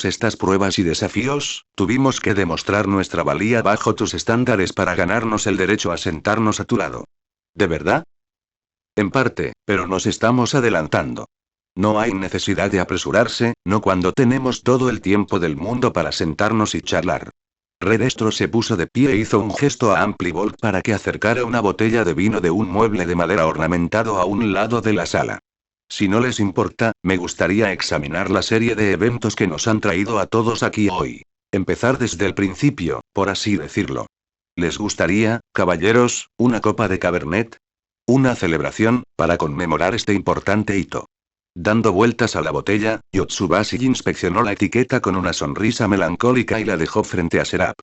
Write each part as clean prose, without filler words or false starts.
todas estas pruebas y desafíos, tuvimos que demostrar nuestra valía bajo tus estándares para ganarnos el derecho a sentarnos a tu lado. ¿De verdad? En parte, pero nos estamos adelantando. No hay necesidad de apresurarse, no cuando tenemos todo el tiempo del mundo para sentarnos y charlar. Redestro se puso de pie e hizo un gesto a Amplibolt para que acercara una botella de vino de un mueble de madera ornamentado a un lado de la sala. Si no les importa, me gustaría examinar la serie de eventos que nos han traído a todos aquí hoy. Empezar desde el principio, por así decirlo. ¿Les gustaría, caballeros, una copa de Cabernet? Una celebración, para conmemorar este importante hito. Dando vueltas a la botella, Yotsubashi inspeccionó la etiqueta con una sonrisa melancólica y la dejó frente a Serap.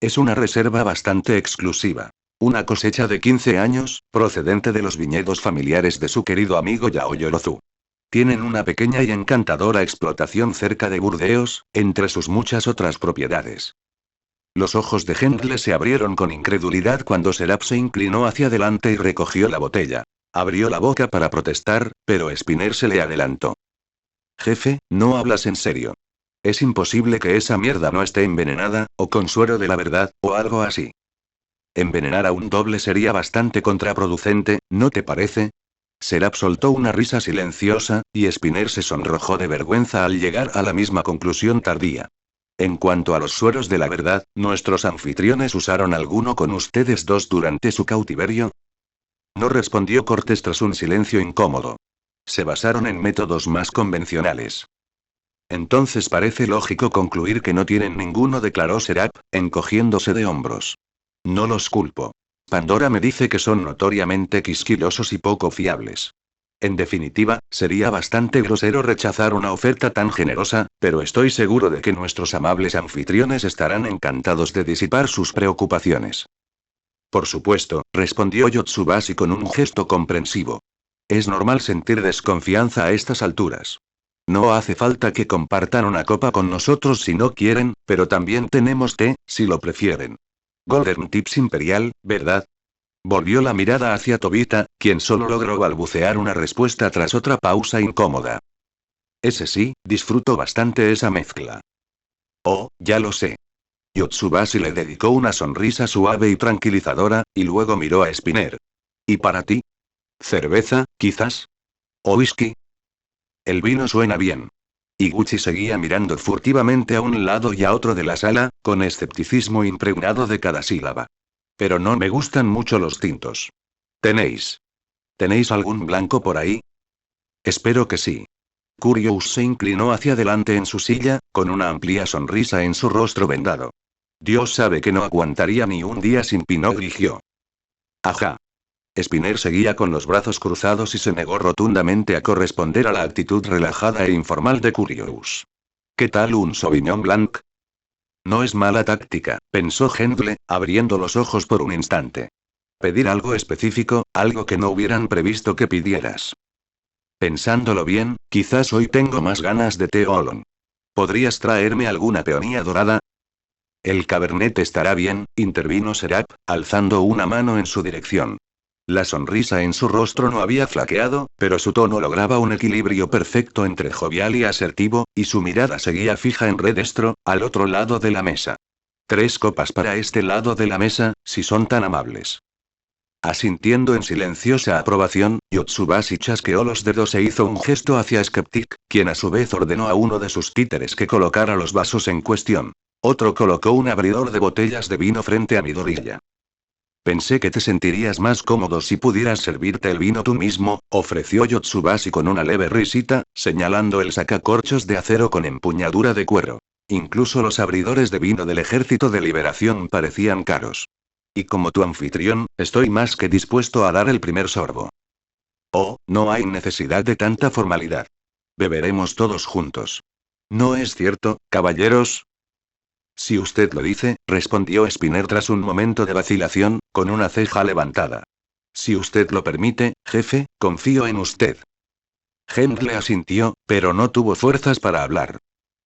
Es una reserva bastante exclusiva. Una cosecha de 15 años, procedente de los viñedos familiares de su querido amigo Yao Yorozu. Tienen una pequeña y encantadora explotación cerca de Burdeos, entre sus muchas otras propiedades. Los ojos de Hendle se abrieron con incredulidad cuando Serap se inclinó hacia adelante y recogió la botella. Abrió la boca para protestar, pero Spinner se le adelantó. Jefe, no hablas en serio. Es imposible que esa mierda no esté envenenada, o con suero de la verdad, o algo así. Envenenar a un doble sería bastante contraproducente, ¿no te parece? Serap soltó una risa silenciosa, y Spinner se sonrojó de vergüenza al llegar a la misma conclusión tardía. En cuanto a los sueros de la verdad, ¿nuestros anfitriones usaron alguno con ustedes dos durante su cautiverio? No respondió Cortés tras un silencio incómodo. Se basaron en métodos más convencionales. Entonces parece lógico concluir que no tienen ninguno, declaró Serap, encogiéndose de hombros. No los culpo. Pandora me dice que son notoriamente quisquillosos y poco fiables. En definitiva, sería bastante grosero rechazar una oferta tan generosa, pero estoy seguro de que nuestros amables anfitriones estarán encantados de disipar sus preocupaciones. Por supuesto, respondió Yotsubashi con un gesto comprensivo. Es normal sentir desconfianza a estas alturas. No hace falta que compartan una copa con nosotros si no quieren, pero también tenemos té, si lo prefieren. Golden Tips Imperial, ¿verdad? Volvió la mirada hacia Tobita, quien solo logró balbucear una respuesta tras otra pausa incómoda. Ese sí, disfruto bastante esa mezcla. Oh, ya lo sé. Yotsubashi le dedicó una sonrisa suave y tranquilizadora, y luego miró a Spinner. ¿Y para ti? ¿Cerveza, quizás? ¿O whisky? El vino suena bien. Iguchi seguía mirando furtivamente a un lado y a otro de la sala, con escepticismo impregnado de cada sílaba. Pero no me gustan mucho los tintos. ¿Tenéis algún blanco por ahí? Espero que sí. Curious se inclinó hacia adelante en su silla, con una amplia sonrisa en su rostro vendado. Dios sabe que no aguantaría ni un día sin Pinot Grigio. Ajá. Spinner seguía con los brazos cruzados y se negó rotundamente a corresponder a la actitud relajada e informal de Curious. ¿Qué tal un Sauvignon Blanc? No es mala táctica, pensó Hendle, abriendo los ojos por un instante. Pedir algo específico, algo que no hubieran previsto que pidieras. Pensándolo bien, quizás hoy tengo más ganas de té oolong. ¿Podrías traerme alguna peonía dorada? El Cabernet estará bien, intervino Serap, alzando una mano en su dirección. La sonrisa en su rostro no había flaqueado, pero su tono lograba un equilibrio perfecto entre jovial y asertivo, y su mirada seguía fija en Redestro, al otro lado de la mesa. 3 copas para este lado de la mesa, si son tan amables. Asintiendo en silenciosa aprobación, Yotsubashi chasqueó los dedos e hizo un gesto hacia Skeptic, quien a su vez ordenó a uno de sus títeres que colocara los vasos en cuestión. Otro colocó un abridor de botellas de vino frente a Midoriya. Pensé que te sentirías más cómodo si pudieras servirte el vino tú mismo, ofreció Yotsubashi con una leve risita, señalando el sacacorchos de acero con empuñadura de cuero. Incluso los abridores de vino del Ejército de Liberación parecían caros. Y como tu anfitrión, estoy más que dispuesto a dar el primer sorbo. Oh, no hay necesidad de tanta formalidad. Beberemos todos juntos. ¿No es cierto, caballeros? Si usted lo dice, respondió Spinner tras un momento de vacilación, con una ceja levantada. Si usted lo permite, jefe, confío en usted. Hendle asintió, pero no tuvo fuerzas para hablar.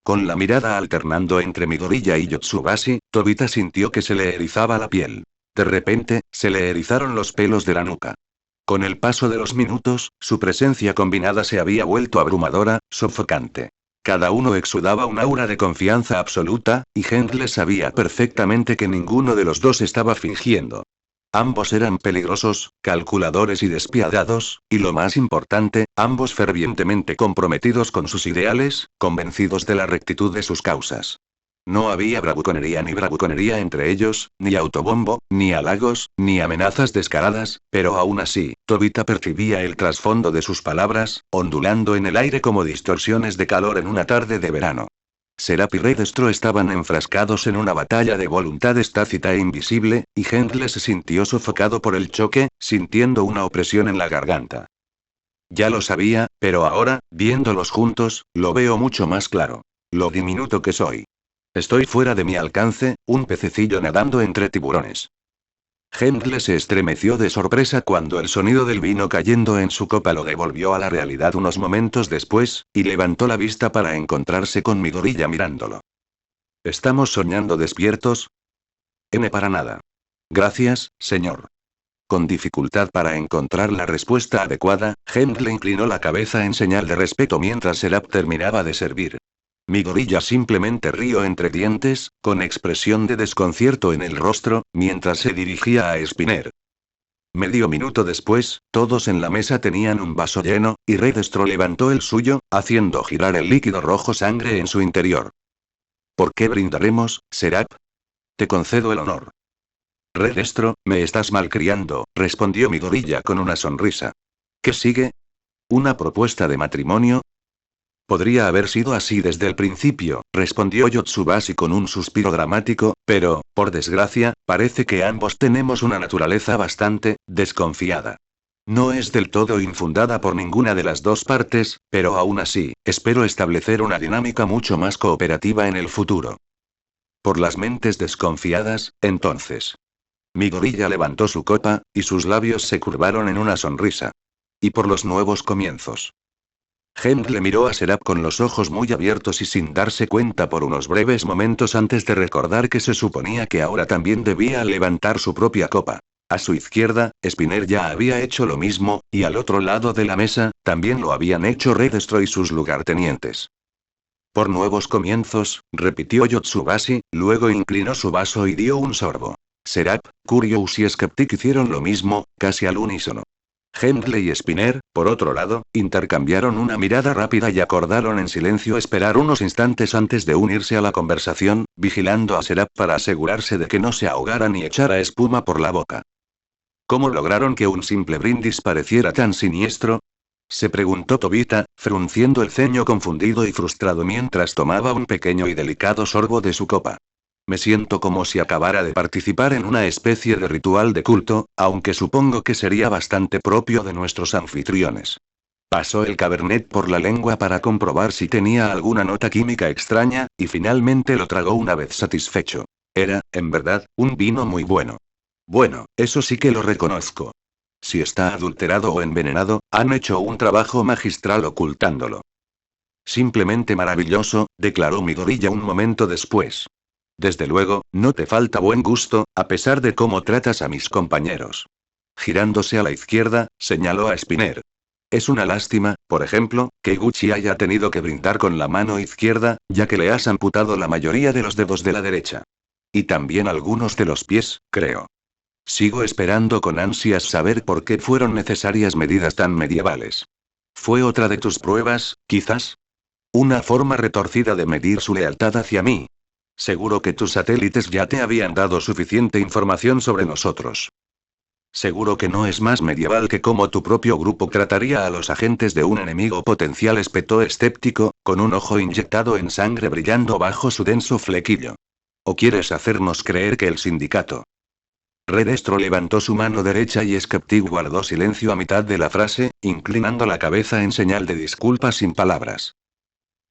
Con la mirada alternando entre Midoriya y Yotsubashi, Tobita sintió que se le erizaba la piel. De repente, se le erizaron los pelos de la nuca. Con el paso de los minutos, su presencia combinada se había vuelto abrumadora, sofocante. Cada uno exudaba un aura de confianza absoluta, y Hendle sabía perfectamente que ninguno de los dos estaba fingiendo. Ambos eran peligrosos, calculadores y despiadados, y lo más importante, ambos fervientemente comprometidos con sus ideales, convencidos de la rectitud de sus causas. No había bravuconería ni bravuconería entre ellos, ni autobombo, ni halagos, ni amenazas descaradas, pero aún así, Tobita percibía el trasfondo de sus palabras, ondulando en el aire como distorsiones de calor en una tarde de verano. Serap y Redestro estaban enfrascados en una batalla de voluntades tácita e invisible, y Hendle se sintió sofocado por el choque, sintiendo una opresión en la garganta. Ya lo sabía, pero ahora, viéndolos juntos, lo veo mucho más claro. Lo diminuto que soy. Estoy fuera de mi alcance, un pececillo nadando entre tiburones. Hendle se estremeció de sorpresa cuando el sonido del vino cayendo en su copa lo devolvió a la realidad unos momentos después, y levantó la vista para encontrarse con Midorilla mirándolo. ¿Estamos soñando despiertos? Para nada. Gracias, señor. Con dificultad para encontrar la respuesta adecuada, Hendle inclinó la cabeza en señal de respeto mientras Serap terminaba de servir. Midorilla simplemente rió entre dientes, con expresión de desconcierto en el rostro, mientras se dirigía a Spinner. Medio minuto después, todos en la mesa tenían un vaso lleno, y Redestro levantó el suyo, haciendo girar el líquido rojo sangre en su interior. ¿Por qué brindaremos, Serap? Te concedo el honor. Redestro, me estás malcriando, respondió Midorilla con una sonrisa. ¿Qué sigue? ¿Una propuesta de matrimonio? Podría haber sido así desde el principio, respondió Yotsubashi con un suspiro dramático, pero, por desgracia, parece que ambos tenemos una naturaleza bastante desconfiada. No es del todo infundada por ninguna de las dos partes, pero aún así, espero establecer una dinámica mucho más cooperativa en el futuro. Por las mentes desconfiadas, entonces. Midorilla levantó su copa, y sus labios se curvaron en una sonrisa. Y por los nuevos comienzos. Hendle miró a Serap con los ojos muy abiertos y sin darse cuenta por unos breves momentos antes de recordar que se suponía que ahora también debía levantar su propia copa. A su izquierda, Spinner ya había hecho lo mismo, y al otro lado de la mesa, también lo habían hecho Redestro y sus lugartenientes. Por nuevos comienzos, repitió Yotsubashi, luego inclinó su vaso y dio un sorbo. Serap, Curious y Skeptic hicieron lo mismo, casi al unísono. Hendle y Spinner, por otro lado, intercambiaron una mirada rápida y acordaron en silencio esperar unos instantes antes de unirse a la conversación, vigilando a Serap para asegurarse de que no se ahogara ni echara espuma por la boca. ¿Cómo lograron que un simple brindis pareciera tan siniestro? Se preguntó Tobita, frunciendo el ceño confundido y frustrado mientras tomaba un pequeño y delicado sorbo de su copa. Me siento como si acabara de participar en una especie de ritual de culto, aunque supongo que sería bastante propio de nuestros anfitriones. Pasó el cabernet por la lengua para comprobar si tenía alguna nota química extraña, y finalmente lo tragó una vez satisfecho. Era, en verdad, un vino muy bueno. Bueno, eso sí que lo reconozco. Si está adulterado o envenenado, han hecho un trabajo magistral ocultándolo. Simplemente maravilloso, declaró Midorilla un momento después. Desde luego, no te falta buen gusto, a pesar de cómo tratas a mis compañeros. Girándose a la izquierda, señaló a Spinner. Es una lástima, por ejemplo, que Gucci haya tenido que brindar con la mano izquierda, ya que le has amputado la mayoría de los dedos de la derecha. Y también algunos de los pies, creo. Sigo esperando con ansias saber por qué fueron necesarias medidas tan medievales. ¿Fue otra de tus pruebas, quizás? Una forma retorcida de medir su lealtad hacia mí. Seguro que tus satélites ya te habían dado suficiente información sobre nosotros. Seguro que no es más medieval que cómo tu propio grupo trataría a los agentes de un enemigo potencial, espetó escéptico, con un ojo inyectado en sangre brillando bajo su denso flequillo. ¿O quieres hacernos creer que el sindicato? Redestro levantó su mano derecha y Skeptic guardó silencio a mitad de la frase, inclinando la cabeza en señal de disculpa sin palabras.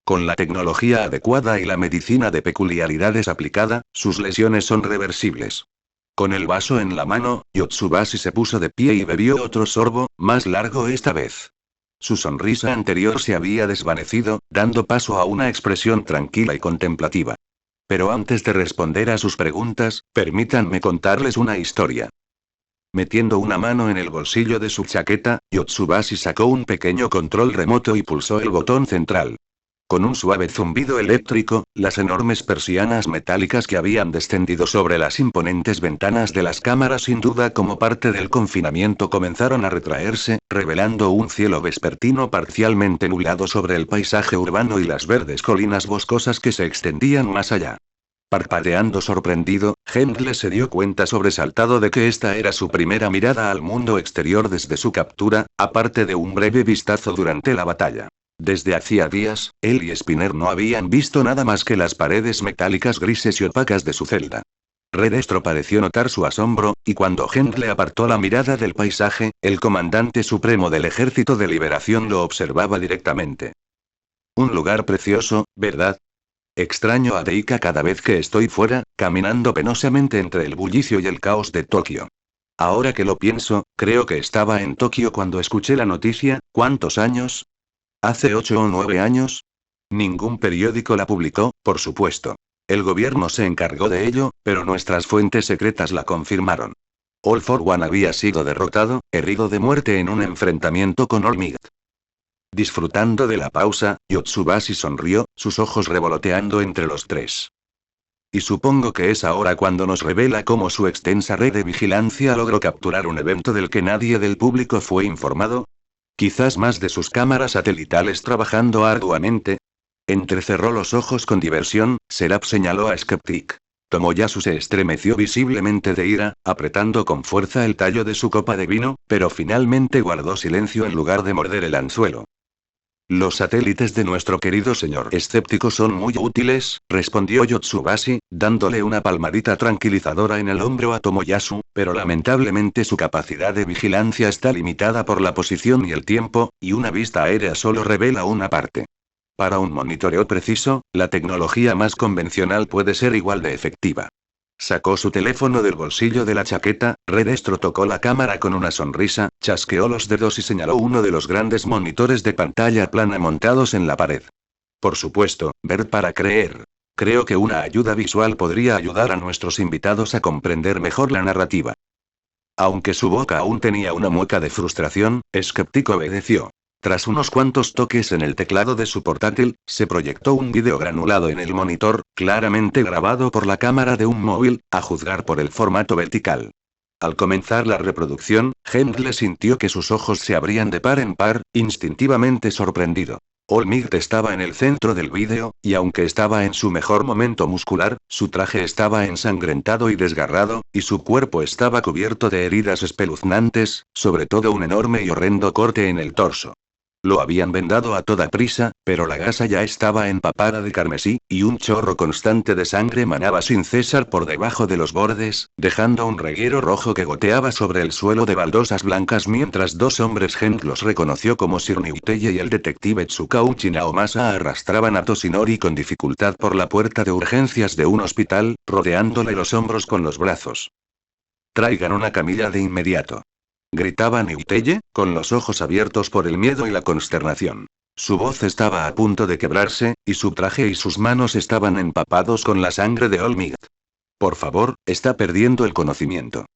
Con la tecnología adecuada y la medicina de peculiaridades aplicada, sus lesiones son reversibles. Con el vaso en la mano, Yotsubashi se puso de pie y bebió otro sorbo, más largo esta vez. Su sonrisa anterior se había desvanecido, dando paso a una expresión tranquila y contemplativa. Pero antes de responder a sus preguntas, permítanme contarles una historia. Metiendo una mano en el bolsillo de su chaqueta, Yotsubashi sacó un pequeño control remoto y pulsó el botón central. Con un suave zumbido eléctrico, las enormes persianas metálicas que habían descendido sobre las imponentes ventanas de las cámaras sin duda como parte del confinamiento comenzaron a retraerse, revelando un cielo vespertino parcialmente nublado sobre el paisaje urbano y las verdes colinas boscosas que se extendían más allá. Parpadeando sorprendido, Hendle se dio cuenta sobresaltado de que esta era su primera mirada al mundo exterior desde su captura, aparte de un breve vistazo durante la batalla. Desde hacía días, él y Spinner no habían visto nada más que las paredes metálicas grises y opacas de su celda. Redestro pareció notar su asombro, y cuando Hendle apartó la mirada del paisaje, el comandante supremo del Ejército de Liberación lo observaba directamente. Un lugar precioso, ¿verdad? Extraño a Deika cada vez que estoy fuera, caminando penosamente entre el bullicio y el caos de Tokio. Ahora que lo pienso, creo que estaba en Tokio cuando escuché la noticia. ¿Cuántos años? ¿Hace 8 o 9 años? Ningún periódico la publicó, por supuesto. El gobierno se encargó de ello, pero nuestras fuentes secretas la confirmaron. All for One había sido derrotado, herido de muerte en un enfrentamiento con All Might. Disfrutando de la pausa, Yotsubashi sonrió, sus ojos revoloteando entre los tres. Y supongo que es ahora cuando nos revela cómo su extensa red de vigilancia logró capturar un evento del que nadie del público fue informado. Quizás más de sus cámaras satelitales trabajando arduamente. Entrecerró los ojos con diversión, Seraph señaló a Skeptic. Tomoyasu se estremeció visiblemente de ira, apretando con fuerza el tallo de su copa de vino, pero finalmente guardó silencio en lugar de morder el anzuelo. Los satélites de nuestro querido señor escéptico son muy útiles, respondió Yotsubashi, dándole una palmadita tranquilizadora en el hombro a Tomoyasu, pero lamentablemente su capacidad de vigilancia está limitada por la posición y el tiempo, y una vista aérea solo revela una parte. Para un monitoreo preciso, la tecnología más convencional puede ser igual de efectiva. Sacó su teléfono del bolsillo de la chaqueta, Redestro tocó la cámara con una sonrisa, chasqueó los dedos y señaló uno de los grandes monitores de pantalla plana montados en la pared. Por supuesto, ver para creer. Creo que una ayuda visual podría ayudar a nuestros invitados a comprender mejor la narrativa. Aunque su boca aún tenía una mueca de frustración, Skeptic obedeció. Tras unos cuantos toques en el teclado de su portátil, se proyectó un vídeo granulado en el monitor, claramente grabado por la cámara de un móvil, a juzgar por el formato vertical. Al comenzar la reproducción, Hendle sintió que sus ojos se abrían de par en par, instintivamente sorprendido. All Might estaba en el centro del vídeo, y aunque estaba en su mejor momento muscular, su traje estaba ensangrentado y desgarrado, y su cuerpo estaba cubierto de heridas espeluznantes, sobre todo un enorme y horrendo corte en el torso. Lo habían vendado a toda prisa, pero la gasa ya estaba empapada de carmesí, y un chorro constante de sangre manaba sin cesar por debajo de los bordes, dejando un reguero rojo que goteaba sobre el suelo de baldosas blancas mientras dos hombres los reconoció como Sir Niuteye y el detective Tsukauchi Naomasa arrastraban a Toshinori con dificultad por la puerta de urgencias de un hospital, rodeándole los hombros con los brazos. «Traigan una camilla de inmediato», gritaba Niuteye, con los ojos abiertos por el miedo y la consternación. Su voz estaba a punto de quebrarse, y su traje y sus manos estaban empapados con la sangre de All Might. «Por favor, está perdiendo el conocimiento».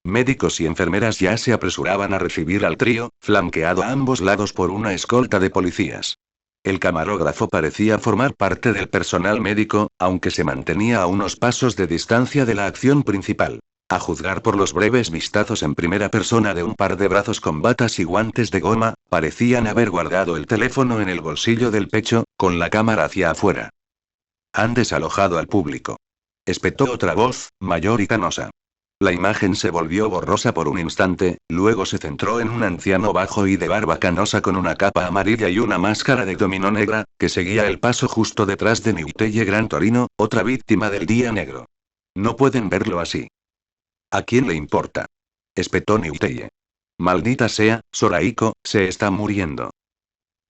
Médicos y enfermeras ya se apresuraban a recibir al trío, flanqueado a ambos lados por una escolta de policías. El camarógrafo parecía formar parte del personal médico, aunque se mantenía a unos pasos de distancia de la acción principal. A juzgar por los breves vistazos en primera persona de un par de brazos con batas y guantes de goma, parecían haber guardado el teléfono en el bolsillo del pecho, con la cámara hacia afuera. «Han desalojado al público», espetó otra voz, mayor y canosa. La imagen se volvió borrosa por un instante, luego se centró en un anciano bajo y de barba canosa con una capa amarilla y una máscara de dominó negra, que seguía el paso justo detrás de Niuteye Gran Torino, otra víctima del día negro. «No pueden verlo así». «¿A quién le importa?», espetó Niuteye. «Maldita sea, Soraiko, se está muriendo».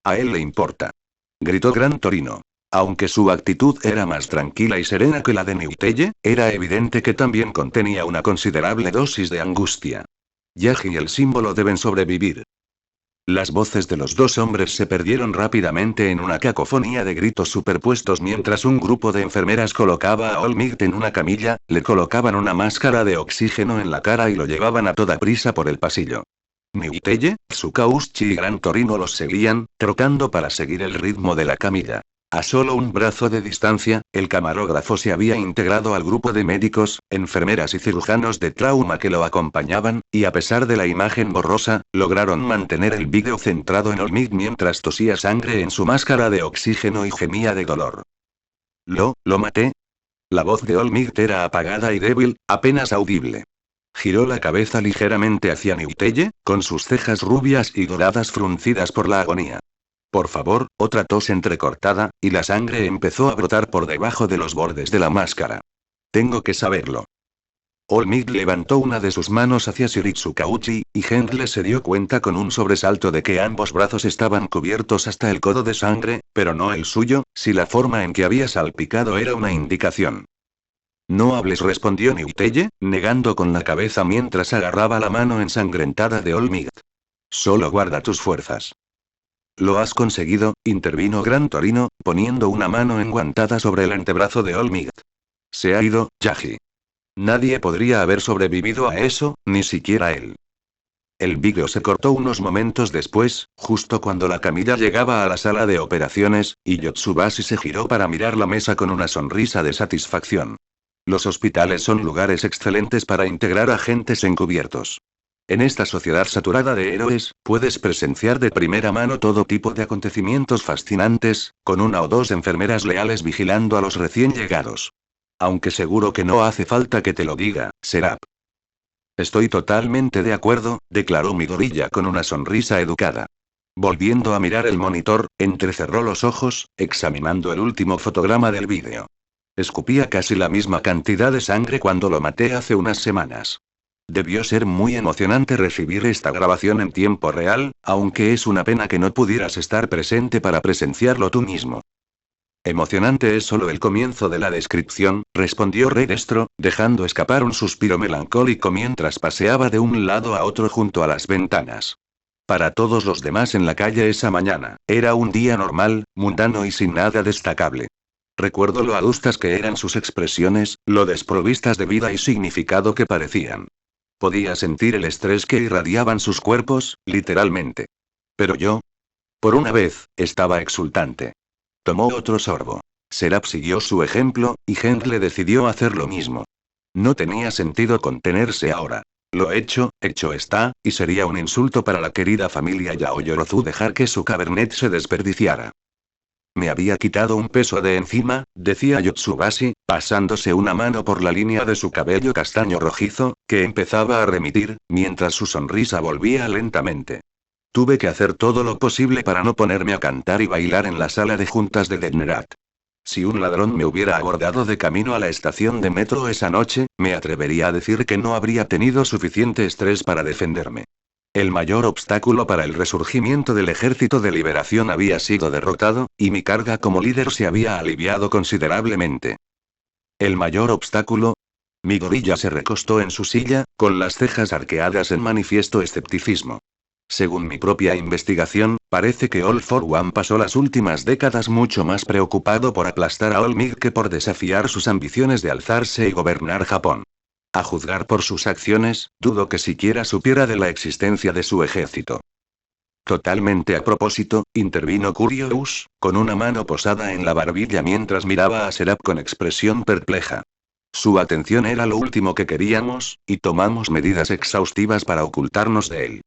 «A él le importa», gritó Gran Torino. Aunque su actitud era más tranquila y serena que la de Niuteye, era evidente que también contenía una considerable dosis de angustia. Yagi y el símbolo deben sobrevivir. Las voces de los dos hombres se perdieron rápidamente en una cacofonía de gritos superpuestos mientras un grupo de enfermeras colocaba a All Might en una camilla, le colocaban una máscara de oxígeno en la cara y lo llevaban a toda prisa por el pasillo. Niuteye, Tsukauchi y Gran Torino los seguían, trotando para seguir el ritmo de la camilla. A solo un brazo de distancia, el camarógrafo se había integrado al grupo de médicos, enfermeras y cirujanos de trauma que lo acompañaban, y a pesar de la imagen borrosa, lograron mantener el vídeo centrado en Olmig mientras tosía sangre en su máscara de oxígeno y gemía de dolor. ¿Lo maté? La voz de Olmig era apagada y débil, apenas audible. Giró la cabeza ligeramente hacia Niuteye, con sus cejas rubias y doradas fruncidas por la agonía. Por favor, otra tos entrecortada, y la sangre empezó a brotar por debajo de los bordes de la máscara. Tengo que saberlo. Olmig levantó una de sus manos hacia Shiritsukauchi, y Gendle se dio cuenta con un sobresalto de que ambos brazos estaban cubiertos hasta el codo de sangre, pero no el suyo, si la forma en que había salpicado era una indicación. No hables, respondió Niuteye, negando con la cabeza mientras agarraba la mano ensangrentada de Olmig. Solo guarda tus fuerzas. Lo has conseguido, intervino Gran Torino, poniendo una mano enguantada sobre el antebrazo de Olmig. Se ha ido, Yaji. Nadie podría haber sobrevivido a eso, ni siquiera él. El vídeo se cortó unos momentos después, justo cuando la camilla llegaba a la sala de operaciones, y Yotsubashi se giró para mirar la mesa con una sonrisa de satisfacción. Los hospitales son lugares excelentes para integrar agentes encubiertos. En esta sociedad saturada de héroes, puedes presenciar de primera mano todo tipo de acontecimientos fascinantes, con una o dos enfermeras leales vigilando a los recién llegados. Aunque seguro que no hace falta que te lo diga, Serap. Estoy totalmente de acuerdo, declaró Midoriya con una sonrisa educada. Volviendo a mirar el monitor, entrecerró los ojos, examinando el último fotograma del vídeo. Escupía casi la misma cantidad de sangre cuando lo maté hace unas semanas. Debió ser muy emocionante recibir esta grabación en tiempo real, aunque es una pena que no pudieras estar presente para presenciarlo tú mismo. Emocionante es solo el comienzo de la descripción, respondió Redestro, dejando escapar un suspiro melancólico mientras paseaba de un lado a otro junto a las ventanas. Para todos los demás en la calle esa mañana, era un día normal, mundano y sin nada destacable. Recuerdo lo adustas que eran sus expresiones, lo desprovistas de vida y significado que parecían. Podía sentir el estrés que irradiaban sus cuerpos, literalmente. Pero yo, por una vez, estaba exultante. Tomó otro sorbo. Serap siguió su ejemplo, y Gendle decidió hacer lo mismo. No tenía sentido contenerse ahora. Lo hecho está, y sería un insulto para la querida familia Yaoyorozu dejar que su cabernet se desperdiciara. Me había quitado un peso de encima, decía Yotsubashi, pasándose una mano por la línea de su cabello castaño rojizo, que empezaba a remitir, mientras su sonrisa volvía lentamente. Tuve que hacer todo lo posible para no ponerme a cantar y bailar en la sala de juntas de Detnerat. Si un ladrón me hubiera abordado de camino a la estación de metro esa noche, me atrevería a decir que no habría tenido suficiente estrés para defenderme. El mayor obstáculo para el resurgimiento del Ejército de Liberación había sido derrotado, y mi carga como líder se había aliviado considerablemente. ¿El mayor obstáculo? Midoriya se recostó en su silla, con las cejas arqueadas en manifiesto escepticismo. Según mi propia investigación, parece que All for One pasó las últimas décadas mucho más preocupado por aplastar a Olmig que por desafiar sus ambiciones de alzarse y gobernar Japón. A juzgar por sus acciones, dudo que siquiera supiera de la existencia de su ejército. Totalmente a propósito, intervino Curious, con una mano posada en la barbilla mientras miraba a Serap con expresión perpleja. Su atención era lo último que queríamos, y tomamos medidas exhaustivas para ocultarnos de él.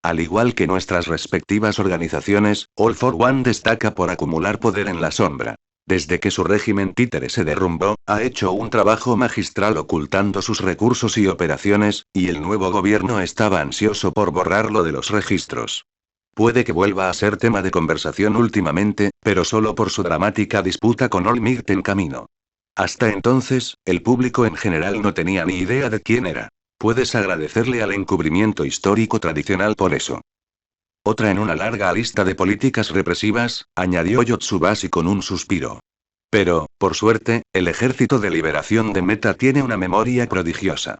Al igual que nuestras respectivas organizaciones, All for One destaca por acumular poder en la sombra. Desde que su régimen títere se derrumbó, ha hecho un trabajo magistral ocultando sus recursos y operaciones, y el nuevo gobierno estaba ansioso por borrarlo de los registros. Puede que vuelva a ser tema de conversación últimamente, pero solo por su dramática disputa con Olmig en camino. Hasta entonces, el público en general no tenía ni idea de quién era. Puedes agradecerle al encubrimiento histórico tradicional por eso. Otra en una larga lista de políticas represivas, añadió Yotsubashi con un suspiro. Pero, por suerte, el Ejército de Liberación de Meta tiene una memoria prodigiosa.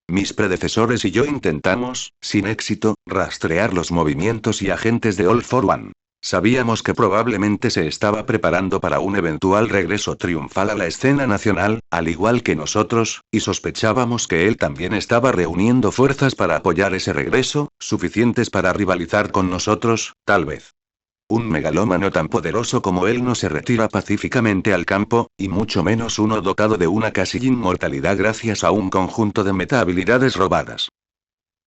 Mis predecesores y yo intentamos, sin éxito, rastrear los movimientos y agentes de All for One. Sabíamos que probablemente se estaba preparando para un eventual regreso triunfal a la escena nacional, al igual que nosotros, y sospechábamos que él también estaba reuniendo fuerzas para apoyar ese regreso, suficientes para rivalizar con nosotros, tal vez. Un megalómano tan poderoso como él no se retira pacíficamente al campo, y mucho menos uno dotado de una casi inmortalidad gracias a un conjunto de meta-habilidades robadas.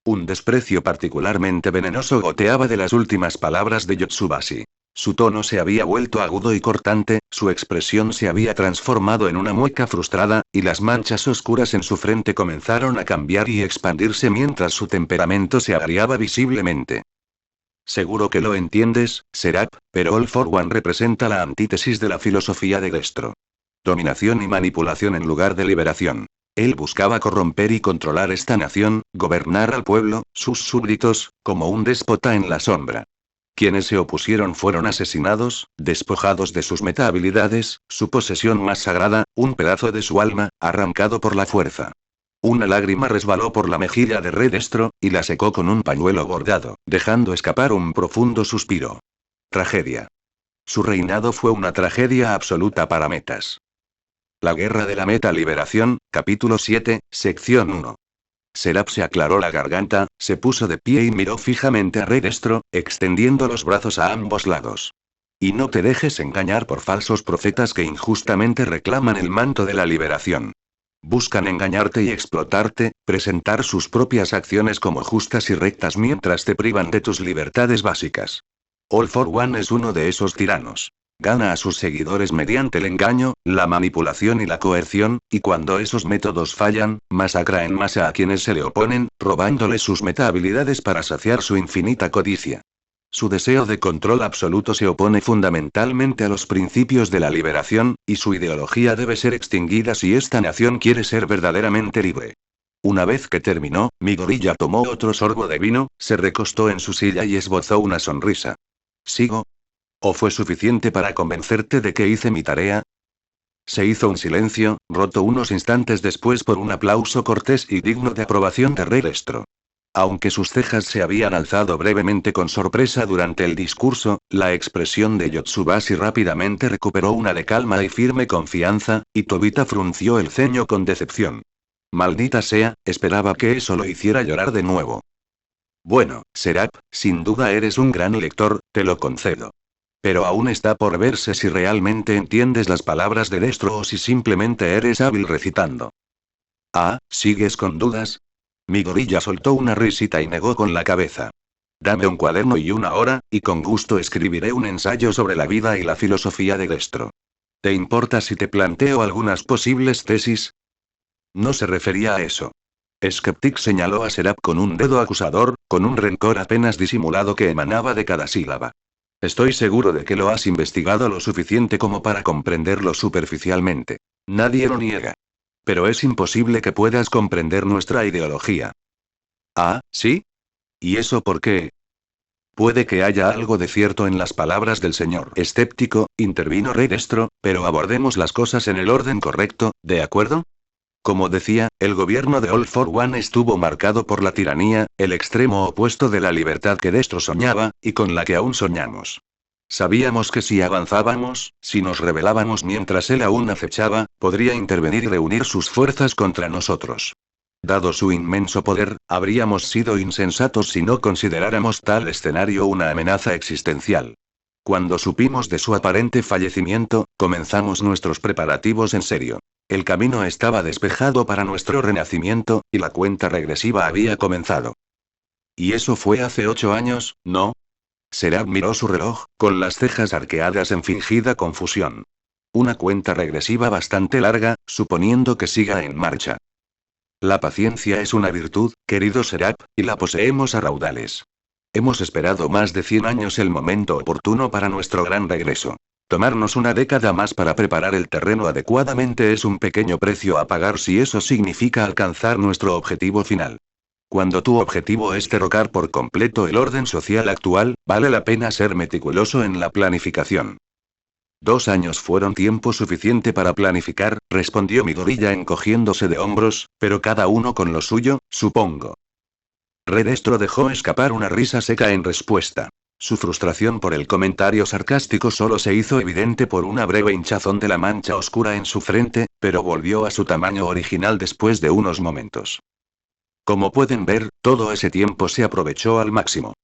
Un desprecio particularmente venenoso goteaba de las últimas palabras de Yotsubashi. Su tono se había vuelto agudo y cortante, su expresión se había transformado en una mueca frustrada, y las manchas oscuras en su frente comenzaron a cambiar y expandirse mientras su temperamento se agriaba visiblemente. Seguro que lo entiendes, Serap, pero All for One representa la antítesis de la filosofía de Destro. Dominación y manipulación en lugar de liberación. Él buscaba corromper y controlar esta nación, gobernar al pueblo, sus súbditos, como un déspota en la sombra. Quienes se opusieron fueron asesinados, despojados de sus meta-habilidades, su posesión más sagrada, un pedazo de su alma, arrancado por la fuerza. Una lágrima resbaló por la mejilla de Rey Destro, y la secó con un pañuelo bordado, dejando escapar un profundo suspiro. Tragedia. Su reinado fue una tragedia absoluta para Metas. La Guerra de la Meta Liberación, capítulo 7, sección 1. Serap se aclaró la garganta, se puso de pie y miró fijamente a Rey Destro, extendiendo los brazos a ambos lados. Y no te dejes engañar por falsos profetas que injustamente reclaman el manto de la liberación. Buscan engañarte y explotarte, presentar sus propias acciones como justas y rectas mientras te privan de tus libertades básicas. All for One es uno de esos tiranos. Gana a sus seguidores mediante el engaño, la manipulación y la coerción, y cuando esos métodos fallan, masacra en masa a quienes se le oponen, robándoles sus meta-habilidades para saciar su infinita codicia. Su deseo de control absoluto se opone fundamentalmente a los principios de la liberación, y su ideología debe ser extinguida si esta nación quiere ser verdaderamente libre. Una vez que terminó, mi gorilla tomó otro sorbo de vino, se recostó en su silla y esbozó una sonrisa. ¿Sigo? ¿O fue suficiente para convencerte de que hice mi tarea? Se hizo un silencio, roto unos instantes después por un aplauso cortés y digno de aprobación de Rey Destro. Aunque sus cejas se habían alzado brevemente con sorpresa durante el discurso, la expresión de Yotsubashi rápidamente recuperó una de calma y firme confianza, y Tobita frunció el ceño con decepción. Maldita sea, esperaba que eso lo hiciera llorar de nuevo. Bueno, Serap, sin duda eres un gran lector, te lo concedo. Pero aún está por verse si realmente entiendes las palabras de Destro o si simplemente eres hábil recitando. Ah, ¿sigues con dudas? Mi gorilla soltó una risita y negó con la cabeza. Dame un cuaderno y una hora, y con gusto escribiré un ensayo sobre la vida y la filosofía de Destro. ¿Te importa si te planteo algunas posibles tesis? No se refería a eso. Skeptic señaló a Serap con un dedo acusador, con un rencor apenas disimulado que emanaba de cada sílaba. Estoy seguro de que lo has investigado lo suficiente como para comprenderlo superficialmente. Nadie lo niega. Pero es imposible que puedas comprender nuestra ideología. Ah, ¿sí? ¿Y eso por qué? Puede que haya algo de cierto en las palabras del señor escéptico, intervino Rey Destro, pero abordemos las cosas en el orden correcto, ¿de acuerdo? Como decía, el gobierno de All for One estuvo marcado por la tiranía, el extremo opuesto de la libertad que Destro soñaba, y con la que aún soñamos. Sabíamos que si avanzábamos, si nos rebelábamos mientras él aún acechaba, podría intervenir y reunir sus fuerzas contra nosotros. Dado su inmenso poder, habríamos sido insensatos si no consideráramos tal escenario una amenaza existencial. Cuando supimos de su aparente fallecimiento, comenzamos nuestros preparativos en serio. El camino estaba despejado para nuestro renacimiento, y la cuenta regresiva había comenzado. Y eso fue hace 8 años, ¿no? Serap miró su reloj, con las cejas arqueadas en fingida confusión. Una cuenta regresiva bastante larga, suponiendo que siga en marcha. La paciencia es una virtud, querido Serap, y la poseemos a raudales. Hemos esperado más de 100 años el momento oportuno para nuestro gran regreso. Tomarnos una década más para preparar el terreno adecuadamente es un pequeño precio a pagar si eso significa alcanzar nuestro objetivo final. Cuando tu objetivo es derrocar por completo el orden social actual, vale la pena ser meticuloso en la planificación. 2 años fueron tiempo suficiente para planificar, respondió mi gorilla encogiéndose de hombros, pero cada uno con lo suyo, supongo. Red Destro dejó escapar una risa seca en respuesta. Su frustración por el comentario sarcástico solo se hizo evidente por una breve hinchazón de la mancha oscura en su frente, pero volvió a su tamaño original después de unos momentos. Como pueden ver, todo ese tiempo se aprovechó al máximo.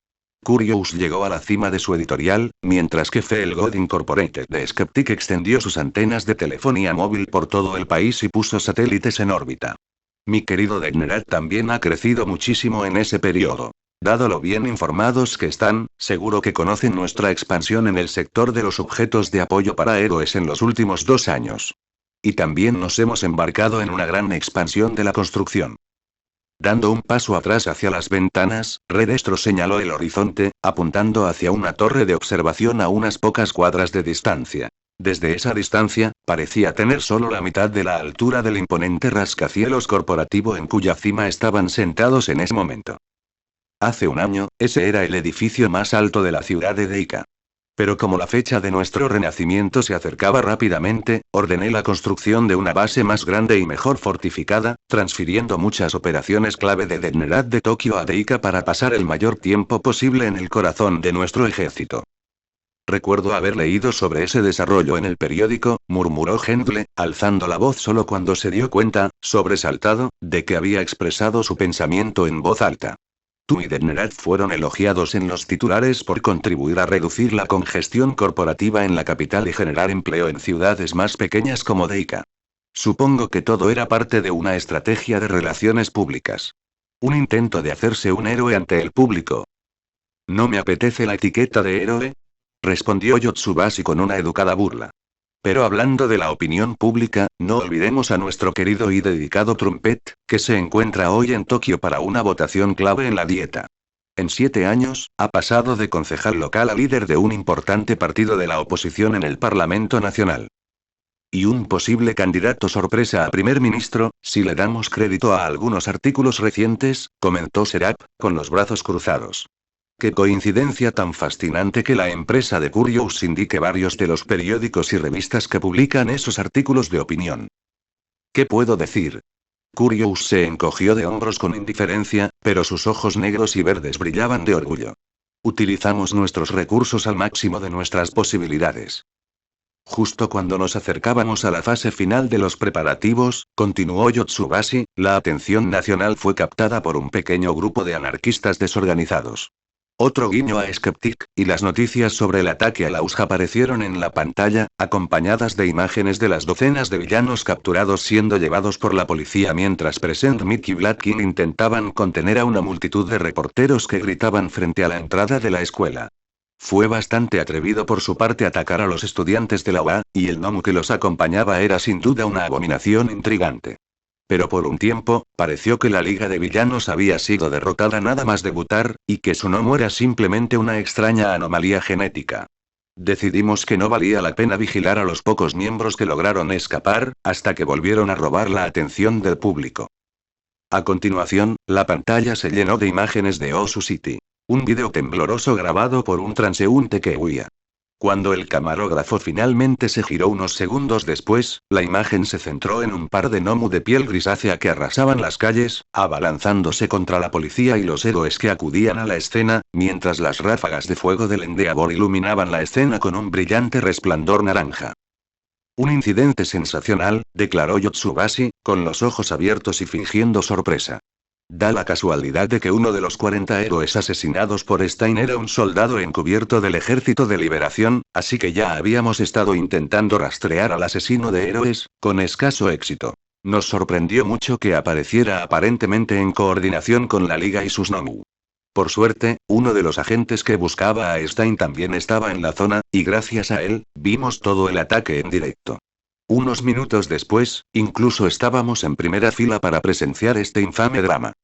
Curious llegó a la cima de su editorial, mientras que Feel Good Incorporated de Skeptic extendió sus antenas de telefonía móvil por todo el país y puso satélites en órbita. Mi querido Degenerate también ha crecido muchísimo en ese periodo. Dado lo bien informados que están, seguro que conocen nuestra expansión en el sector de los objetos de apoyo para héroes en los últimos 2 años. Y también nos hemos embarcado en una gran expansión de la construcción. Dando un paso atrás hacia las ventanas, Redestro señaló el horizonte, apuntando hacia una torre de observación a unas pocas cuadras de distancia. Desde esa distancia, parecía tener solo la mitad de la altura del imponente rascacielos corporativo en cuya cima estaban sentados en ese momento. Hace un año, ese era el edificio más alto de la ciudad de Deika. Pero como la fecha de nuestro renacimiento se acercaba rápidamente, ordené la construcción de una base más grande y mejor fortificada, transfiriendo muchas operaciones clave de Degenerate de Tokio a Deika para pasar el mayor tiempo posible en el corazón de nuestro ejército. Recuerdo haber leído sobre ese desarrollo en el periódico, murmuró Hendle, alzando la voz solo cuando se dio cuenta, sobresaltado, de que había expresado su pensamiento en voz alta. Tú y Degenerate fueron elogiados en los titulares por contribuir a reducir la congestión corporativa en la capital y generar empleo en ciudades más pequeñas como Deika. Supongo que todo era parte de una estrategia de relaciones públicas. Un intento de hacerse un héroe ante el público. ¿No me apetece la etiqueta de héroe?, respondió Yotsubashi con una educada burla. Pero hablando de la opinión pública, no olvidemos a nuestro querido y dedicado Trumpet, que se encuentra hoy en Tokio para una votación clave en la dieta. En 7 años, ha pasado de concejal local a líder de un importante partido de la oposición en el Parlamento Nacional. Y un posible candidato sorpresa a primer ministro, si le damos crédito a algunos artículos recientes, comentó Serap, con los brazos cruzados. Qué coincidencia tan fascinante que la empresa de Curious indique varios de los periódicos y revistas que publican esos artículos de opinión. ¿Qué puedo decir? Curious se encogió de hombros con indiferencia, pero sus ojos negros y verdes brillaban de orgullo. Utilizamos nuestros recursos al máximo de nuestras posibilidades. Justo cuando nos acercábamos a la fase final de los preparativos, continuó Yotsubashi, la atención nacional fue captada por un pequeño grupo de anarquistas desorganizados. Otro guiño a Skeptic, y las noticias sobre el ataque a Laus aparecieron en la pantalla, acompañadas de imágenes de las docenas de villanos capturados siendo llevados por la policía mientras Present Mickey y Black intentaban contener a una multitud de reporteros que gritaban frente a la entrada de la escuela. Fue bastante atrevido por su parte atacar a los estudiantes de la UA, y el gnomo que los acompañaba era sin duda una abominación intrigante. Pero por un tiempo, pareció que la Liga de Villanos había sido derrotada nada más debutar, y que su gnomo era simplemente una extraña anomalía genética. Decidimos que no valía la pena vigilar a los pocos miembros que lograron escapar, hasta que volvieron a robar la atención del público. A continuación, la pantalla se llenó de imágenes de Osu City. Un vídeo tembloroso grabado por un transeúnte que huía. Cuando el camarógrafo finalmente se giró unos segundos después, la imagen se centró en un par de gnomu de piel grisácea que arrasaban las calles, abalanzándose contra la policía y los héroes que acudían a la escena, mientras las ráfagas de fuego del Endeavor iluminaban la escena con un brillante resplandor naranja. Un incidente sensacional, declaró Yotsubashi, con los ojos abiertos y fingiendo sorpresa. Da la casualidad de que uno de los 40 héroes asesinados por Stein era un soldado encubierto del Ejército de Liberación, así que ya habíamos estado intentando rastrear al asesino de héroes, con escaso éxito. Nos sorprendió mucho que apareciera aparentemente en coordinación con la Liga y sus gnomu. Por suerte, uno de los agentes que buscaba a Stein también estaba en la zona, y gracias a él, vimos todo el ataque en directo. Unos minutos después, incluso estábamos en primera fila para presenciar este infame drama.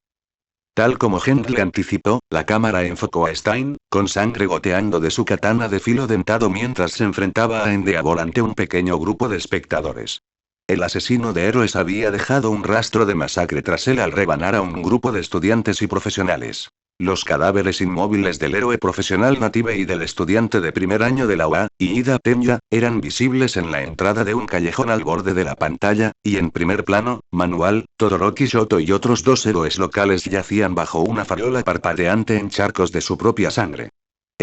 Tal como Hendle anticipó, la cámara enfocó a Stein, con sangre goteando de su katana de filo dentado mientras se enfrentaba a Endeavor ante un pequeño grupo de espectadores. El asesino de héroes había dejado un rastro de masacre tras él al rebanar a un grupo de estudiantes y profesionales. Los cadáveres inmóviles del héroe profesional Native y del estudiante de primer año de la UA, Ida Tenya, eran visibles en la entrada de un callejón al borde de la pantalla, y en primer plano, Manual, Todoroki Shoto y otros 2 héroes locales yacían bajo una farola parpadeante en charcos de su propia sangre.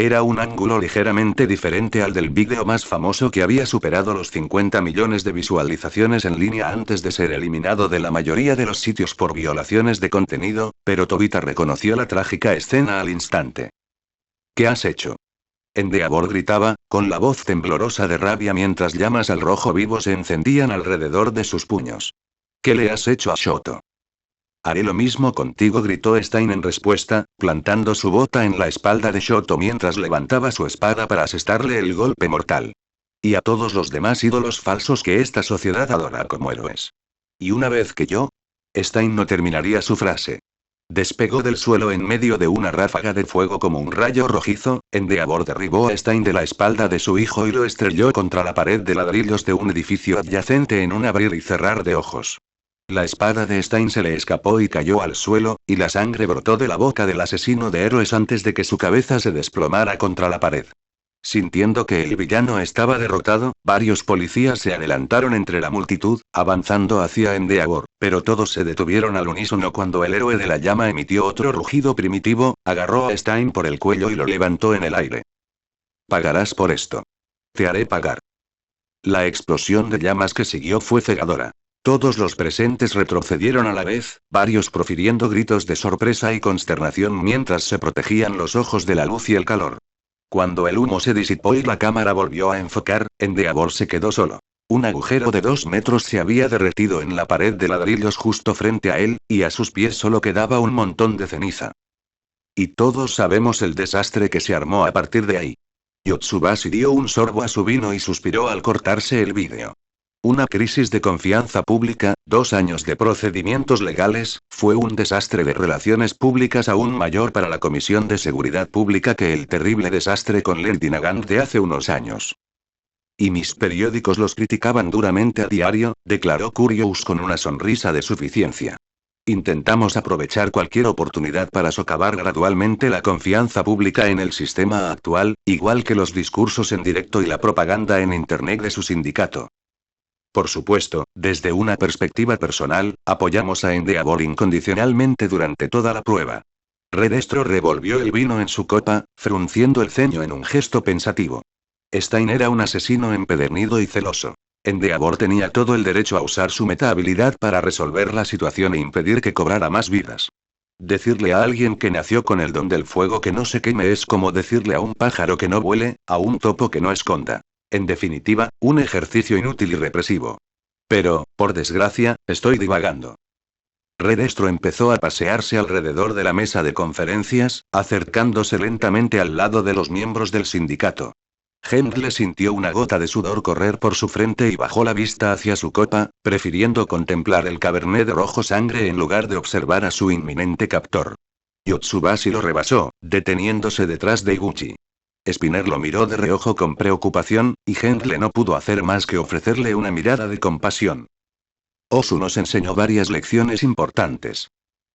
Era un ángulo ligeramente diferente al del vídeo más famoso que había superado los 50 millones de visualizaciones en línea antes de ser eliminado de la mayoría de los sitios por violaciones de contenido, pero Tobita reconoció la trágica escena al instante. ¿Qué has hecho? Endeavor gritaba, con la voz temblorosa de rabia mientras llamas al rojo vivo se encendían alrededor de sus puños. ¿Qué le has hecho a Shoto? Haré lo mismo contigo, gritó Stein en respuesta, plantando su bota en la espalda de Shoto mientras levantaba su espada para asestarle el golpe mortal. Y a todos los demás ídolos falsos que esta sociedad adora como héroes. Y una vez que yo... Stein no terminaría su frase. Despegó del suelo en medio de una ráfaga de fuego como un rayo rojizo. Endeavor derribó a Stein de la espalda de su hijo y lo estrelló contra la pared de ladrillos de un edificio adyacente en un abrir y cerrar de ojos. La espada de Stein se le escapó y cayó al suelo, y la sangre brotó de la boca del asesino de héroes antes de que su cabeza se desplomara contra la pared. Sintiendo que el villano estaba derrotado, varios policías se adelantaron entre la multitud, avanzando hacia Endeavor, pero todos se detuvieron al unísono cuando el héroe de la llama emitió otro rugido primitivo, agarró a Stein por el cuello y lo levantó en el aire. Pagarás por esto. Te haré pagar. La explosión de llamas que siguió fue cegadora. Todos los presentes retrocedieron a la vez, varios profiriendo gritos de sorpresa y consternación mientras se protegían los ojos de la luz y el calor. Cuando el humo se disipó y la cámara volvió a enfocar, Endeavor se quedó solo. Un agujero de 2 metros se había derretido en la pared de ladrillos justo frente a él, y a sus pies solo quedaba un montón de ceniza. Y todos sabemos el desastre que se armó a partir de ahí. Yotsubashi dio un sorbo a su vino y suspiró al cortarse el vídeo. Una crisis de confianza pública, 2 años de procedimientos legales, fue un desastre de relaciones públicas aún mayor para la Comisión de Seguridad Pública que el terrible desastre con Lady Nagant de hace unos años. Y mis periódicos los criticaban duramente a diario, declaró Curious con una sonrisa de suficiencia. Intentamos aprovechar cualquier oportunidad para socavar gradualmente la confianza pública en el sistema actual, igual que los discursos en directo y la propaganda en Internet de su sindicato. Por supuesto, desde una perspectiva personal, apoyamos a Endeavor incondicionalmente durante toda la prueba. Redestro revolvió el vino en su copa, frunciendo el ceño en un gesto pensativo. Stein era un asesino empedernido y celoso. Endeavor tenía todo el derecho a usar su meta-habilidad para resolver la situación e impedir que cobrara más vidas. Decirle a alguien que nació con el don del fuego que no se queme es como decirle a un pájaro que no vuele, a un topo que no esconda. En definitiva, un ejercicio inútil y represivo. Pero, por desgracia, estoy divagando. Redestro empezó a pasearse alrededor de la mesa de conferencias, acercándose lentamente al lado de los miembros del sindicato. Hendle sintió una gota de sudor correr por su frente y bajó la vista hacia su copa, prefiriendo contemplar el cabernet de rojo sangre en lugar de observar a su inminente captor. Yotsubashi lo rebasó, deteniéndose detrás de Iguchi. Spinner lo miró de reojo con preocupación, y Hendle no pudo hacer más que ofrecerle una mirada de compasión. Osu nos enseñó varias lecciones importantes.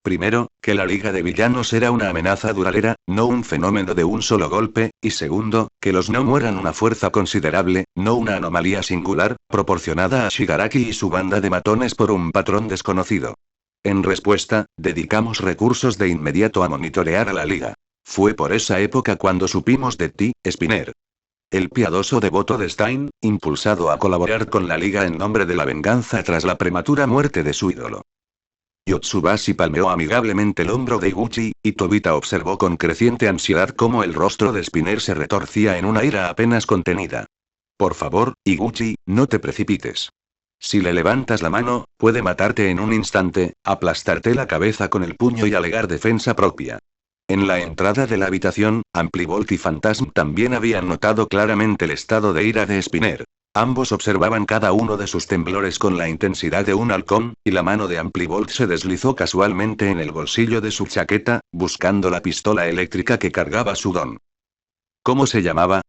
Primero, que la Liga de Villanos era una amenaza duradera, no un fenómeno de un solo golpe, y segundo, que los no eran una fuerza considerable, no una anomalía singular, proporcionada a Shigaraki y su banda de matones por un patrón desconocido. En respuesta, dedicamos recursos de inmediato a monitorear a la Liga. Fue por esa época cuando supimos de ti, Spinner. El piadoso devoto de Stein, impulsado a colaborar con la Liga en nombre de la venganza tras la prematura muerte de su ídolo. Yotsubashi palmeó amigablemente el hombro de Iguchi, y Tobita observó con creciente ansiedad cómo el rostro de Spinner se retorcía en una ira apenas contenida. Por favor, Iguchi, no te precipites. Si le levantas la mano, puede matarte en un instante, aplastarte la cabeza con el puño y alegar defensa propia. En la entrada de la habitación, Amplibolt y Phantasm también habían notado claramente el estado de ira de Spinner. Ambos observaban cada uno de sus temblores con la intensidad de un halcón, y la mano de Amplibolt se deslizó casualmente en el bolsillo de su chaqueta, buscando la pistola eléctrica que cargaba su don. ¿Cómo se llamaba?,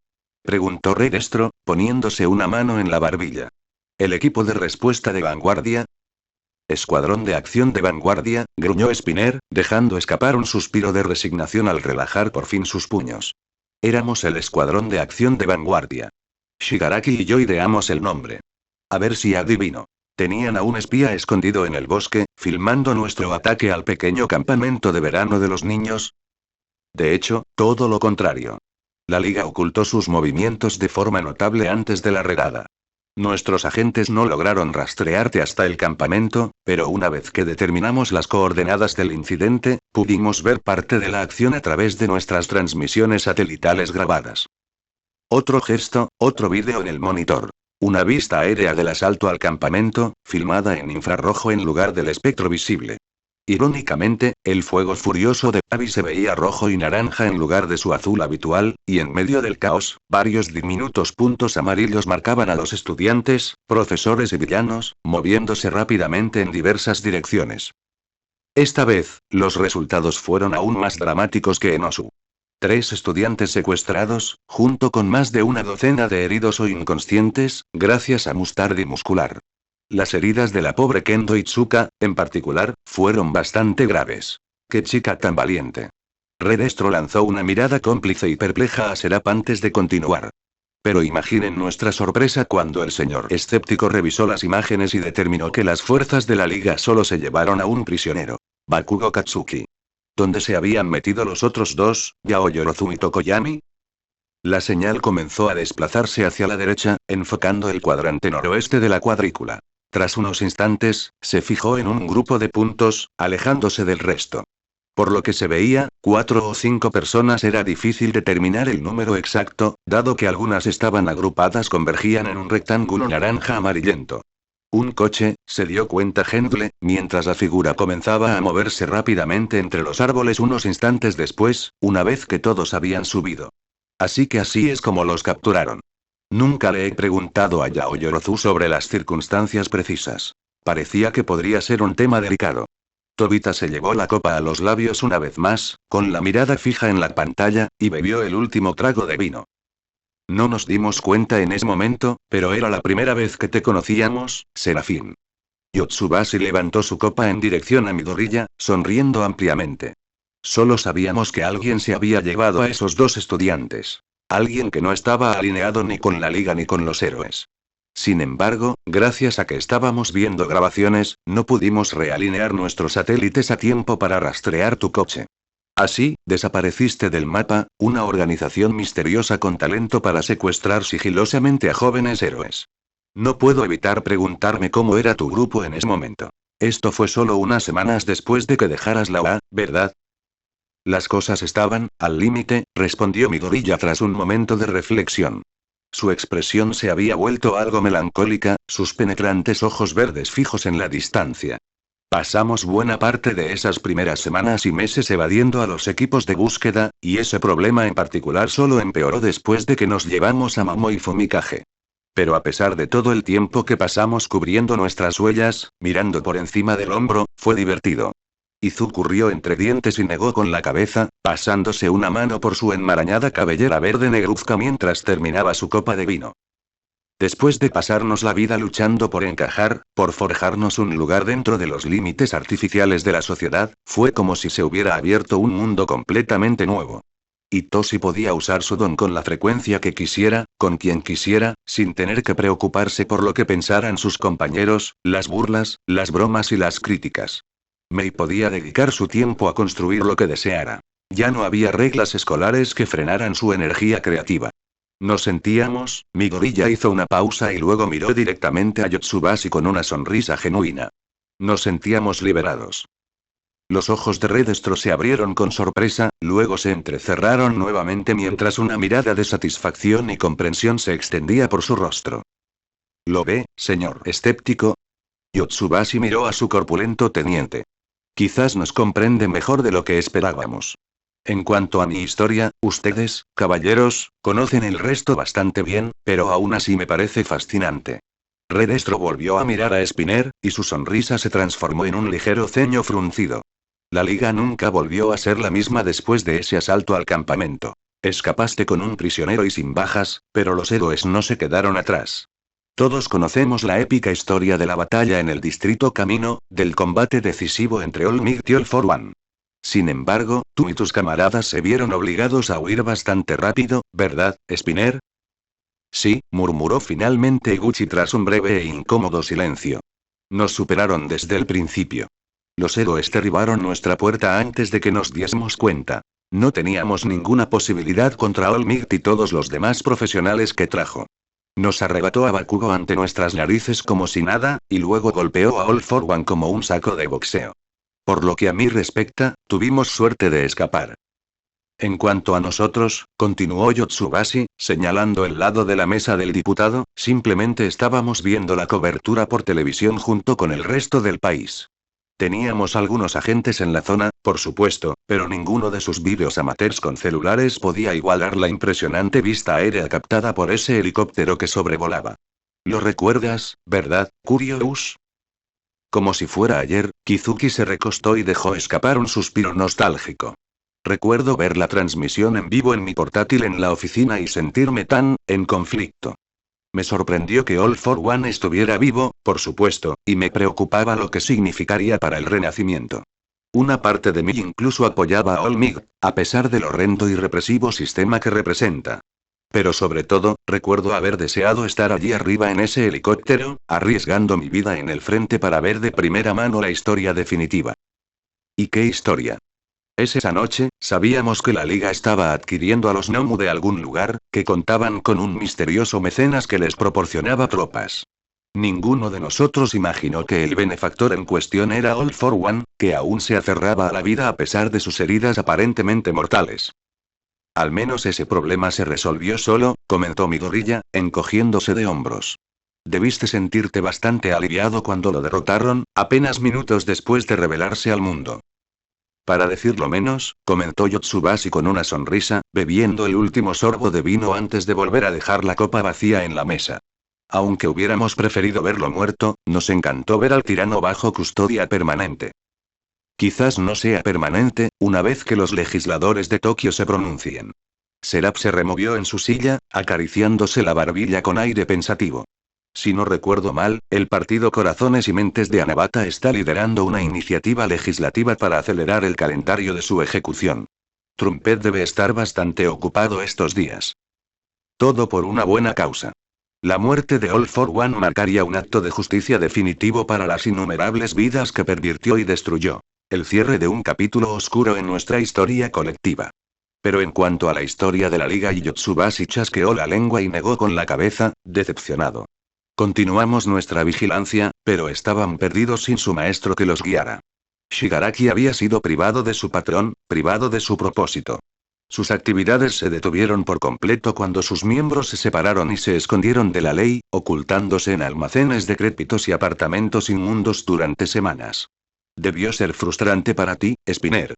preguntó Redestro, poniéndose una mano en la barbilla. ¿El equipo de respuesta de vanguardia? Escuadrón de acción de vanguardia, gruñó Spinner, dejando escapar un suspiro de resignación al relajar por fin sus puños. Éramos el escuadrón de acción de vanguardia. Shigaraki y yo ideamos el nombre. A ver si adivino. Tenían a un espía escondido en el bosque, filmando nuestro ataque al pequeño campamento de verano de los niños. De hecho, todo lo contrario. La liga ocultó sus movimientos de forma notable antes de la redada. Nuestros agentes no lograron rastrearte hasta el campamento, pero una vez que determinamos las coordenadas del incidente, pudimos ver parte de la acción a través de nuestras transmisiones satelitales grabadas. Otro gesto, otro vídeo en el monitor. Una vista aérea del asalto al campamento, filmada en infrarrojo en lugar del espectro visible. Irónicamente, el fuego furioso de Abby se veía rojo y naranja en lugar de su azul habitual, y en medio del caos, varios diminutos puntos amarillos marcaban a los estudiantes, profesores y villanos, moviéndose rápidamente en diversas direcciones. Esta vez, los resultados fueron aún más dramáticos que en Osu. 3 estudiantes secuestrados, junto con más de una docena de heridos o inconscientes, gracias a mustardi muscular. Las heridas de la pobre Kendo Itsuka, en particular, fueron bastante graves. ¡Qué chica tan valiente! Redestro lanzó una mirada cómplice y perpleja a Serap antes de continuar. Pero imaginen nuestra sorpresa cuando el señor escéptico revisó las imágenes y determinó que las fuerzas de la liga solo se llevaron a un prisionero. Bakugo Katsuki. ¿Dónde se habían metido los otros dos, Yao Yorozu y Tokoyami? La señal comenzó a desplazarse hacia la derecha, enfocando el cuadrante noroeste de la cuadrícula. Tras unos instantes, se fijó en un grupo de puntos, alejándose del resto. Por lo que se veía, 4 o 5 personas. Era difícil determinar el número exacto, dado que algunas estaban agrupadas, convergían en un rectángulo naranja amarillento. Un coche, se dio cuenta Hendle, mientras la figura comenzaba a moverse rápidamente entre los árboles unos instantes después, una vez que todos habían subido. Así que así es como los capturaron. Nunca le he preguntado a Yao Yorozu sobre las circunstancias precisas. Parecía que podría ser un tema delicado. Tobita se llevó la copa a los labios una vez más, con la mirada fija en la pantalla, y bebió el último trago de vino. No nos dimos cuenta en ese momento, pero era la primera vez que te conocíamos, Serafín. Yotsubashi levantó su copa en dirección a Midoriya, sonriendo ampliamente. Solo sabíamos que alguien se había llevado a esos 2 estudiantes. Alguien que no estaba alineado ni con la liga ni con los héroes. Sin embargo, gracias a que estábamos viendo grabaciones, no pudimos realinear nuestros satélites a tiempo para rastrear tu coche. Así, desapareciste del mapa, una organización misteriosa con talento para secuestrar sigilosamente a jóvenes héroes. No puedo evitar preguntarme cómo era tu grupo en ese momento. Esto fue solo unas semanas después de que dejaras la UA, ¿verdad? Las cosas estaban, al límite, respondió Midoriya tras un momento de reflexión. Su expresión se había vuelto algo melancólica, sus penetrantes ojos verdes fijos en la distancia. Pasamos buena parte de esas primeras semanas y meses evadiendo a los equipos de búsqueda, y ese problema en particular solo empeoró después de que nos llevamos a Mamo y Fumikage. Pero a pesar de todo el tiempo que pasamos cubriendo nuestras huellas, mirando por encima del hombro, fue divertido. Izuku rió entre dientes y negó con la cabeza, pasándose una mano por su enmarañada cabellera verde negruzca mientras terminaba su copa de vino. Después de pasarnos la vida luchando por encajar, por forjarnos un lugar dentro de los límites artificiales de la sociedad, fue como si se hubiera abierto un mundo completamente nuevo. Hitoshi podía usar su don con la frecuencia que quisiera, con quien quisiera, sin tener que preocuparse por lo que pensaran sus compañeros, las burlas, las bromas y las críticas. Mei podía dedicar su tiempo a construir lo que deseara. Ya no había reglas escolares que frenaran su energía creativa. Nos sentíamos, Midoriya hizo una pausa y luego miró directamente a Yotsubashi con una sonrisa genuina. Nos sentíamos liberados. Los ojos de Redestro se abrieron con sorpresa, luego se entrecerraron nuevamente mientras una mirada de satisfacción y comprensión se extendía por su rostro. ¿Lo ve, señor escéptico? Yotsubashi miró a su corpulento teniente. Quizás nos comprende mejor de lo que esperábamos. En cuanto a mi historia, ustedes, caballeros, conocen el resto bastante bien, pero aún así me parece fascinante. Redestro volvió a mirar a Spinner, y su sonrisa se transformó en un ligero ceño fruncido. La liga nunca volvió a ser la misma después de ese asalto al campamento. Escapaste con un prisionero y sin bajas, pero los héroes no se quedaron atrás. Todos conocemos la épica historia de la batalla en el distrito Camino, del combate decisivo entre All Might y All for One. Sin embargo, tú y tus camaradas se vieron obligados a huir bastante rápido, ¿verdad, Spinner? Sí, murmuró finalmente Iguchi tras un breve e incómodo silencio. Nos superaron desde el principio. Los héroes derribaron nuestra puerta antes de que nos diésemos cuenta. No teníamos ninguna posibilidad contra Olmigt y todos los demás profesionales que trajo. Nos arrebató a Bakugo ante nuestras narices como si nada, y luego golpeó a All for One como un saco de boxeo. Por lo que a mí respecta, tuvimos suerte de escapar. En cuanto a nosotros, continuó Yotsubashi, señalando el lado de la mesa del diputado, simplemente estábamos viendo la cobertura por televisión junto con el resto del país. Teníamos algunos agentes en la zona, por supuesto, pero ninguno de sus vídeos amateurs con celulares podía igualar la impresionante vista aérea captada por ese helicóptero que sobrevolaba. ¿Lo recuerdas, verdad, Curious? Como si fuera ayer, Kizuki se recostó y dejó escapar un suspiro nostálgico. Recuerdo ver la transmisión en vivo en mi portátil en la oficina y sentirme tan, en conflicto. Me sorprendió que All for One estuviera vivo, por supuesto, y me preocupaba lo que significaría para el renacimiento. Una parte de mí incluso apoyaba a Olmigt, a pesar del horrendo y represivo sistema que representa. Pero sobre todo, recuerdo haber deseado estar allí arriba en ese helicóptero, arriesgando mi vida en el frente para ver de primera mano la historia definitiva. ¿Y qué historia? Esa noche, sabíamos que la Liga estaba adquiriendo a los Nomu de algún lugar, que contaban con un misterioso mecenas que les proporcionaba tropas. Ninguno de nosotros imaginó que el benefactor en cuestión era All for One, que aún se aferraba a la vida a pesar de sus heridas aparentemente mortales. Al menos ese problema se resolvió solo, comentó mi gorilla, encogiéndose de hombros. Debiste sentirte bastante aliviado cuando lo derrotaron, apenas minutos después de revelarse al mundo. Para decirlo menos, comentó Yotsubashi con una sonrisa, bebiendo el último sorbo de vino antes de volver a dejar la copa vacía en la mesa. Aunque hubiéramos preferido verlo muerto, nos encantó ver al tirano bajo custodia permanente. Quizás no sea permanente, una vez que los legisladores de Tokio se pronuncien. Seraph se removió en su silla, acariciándose la barbilla con aire pensativo. Si no recuerdo mal, el partido Corazones y Mentes de Anabata está liderando una iniciativa legislativa para acelerar el calendario de su ejecución. Trumpet debe estar bastante ocupado estos días. Todo por una buena causa. La muerte de All for One marcaría un acto de justicia definitivo para las innumerables vidas que pervirtió y destruyó. El cierre de un capítulo oscuro en nuestra historia colectiva. Pero en cuanto a la historia de la Liga, Yotsubashi chasqueó la lengua y negó con la cabeza, decepcionado. Continuamos nuestra vigilancia, pero estaban perdidos sin su maestro que los guiara. Shigaraki había sido privado de su patrón, privado de su propósito. Sus actividades se detuvieron por completo cuando sus miembros se separaron y se escondieron de la ley, ocultándose en almacenes decrépitos y apartamentos inmundos durante semanas. Debió ser frustrante para ti, Spinner.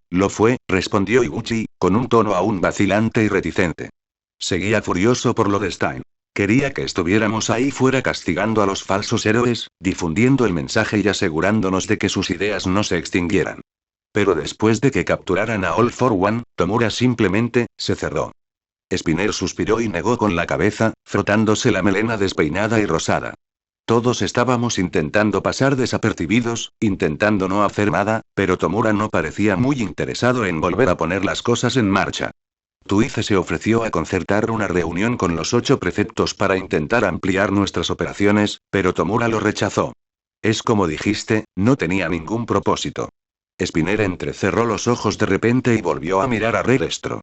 Lo fue, respondió Iguchi, con un tono aún vacilante y reticente. Seguía furioso por lo de Stein. Quería que estuviéramos ahí fuera castigando a los falsos héroes, difundiendo el mensaje y asegurándonos de que sus ideas no se extinguieran. Pero después de que capturaran a All for One, Tomura simplemente, se cerró. Spinner suspiró y negó con la cabeza, frotándose la melena despeinada y rosada. Todos estábamos intentando pasar desapercibidos, intentando no hacer nada, pero Tomura no parecía muy interesado en volver a poner las cosas en marcha. Tuice se ofreció a concertar una reunión con los 8 prefectos para intentar ampliar nuestras operaciones, pero Tomura lo rechazó. Es como dijiste, no tenía ningún propósito. Spinner entrecerró los ojos de repente y volvió a mirar a Restro.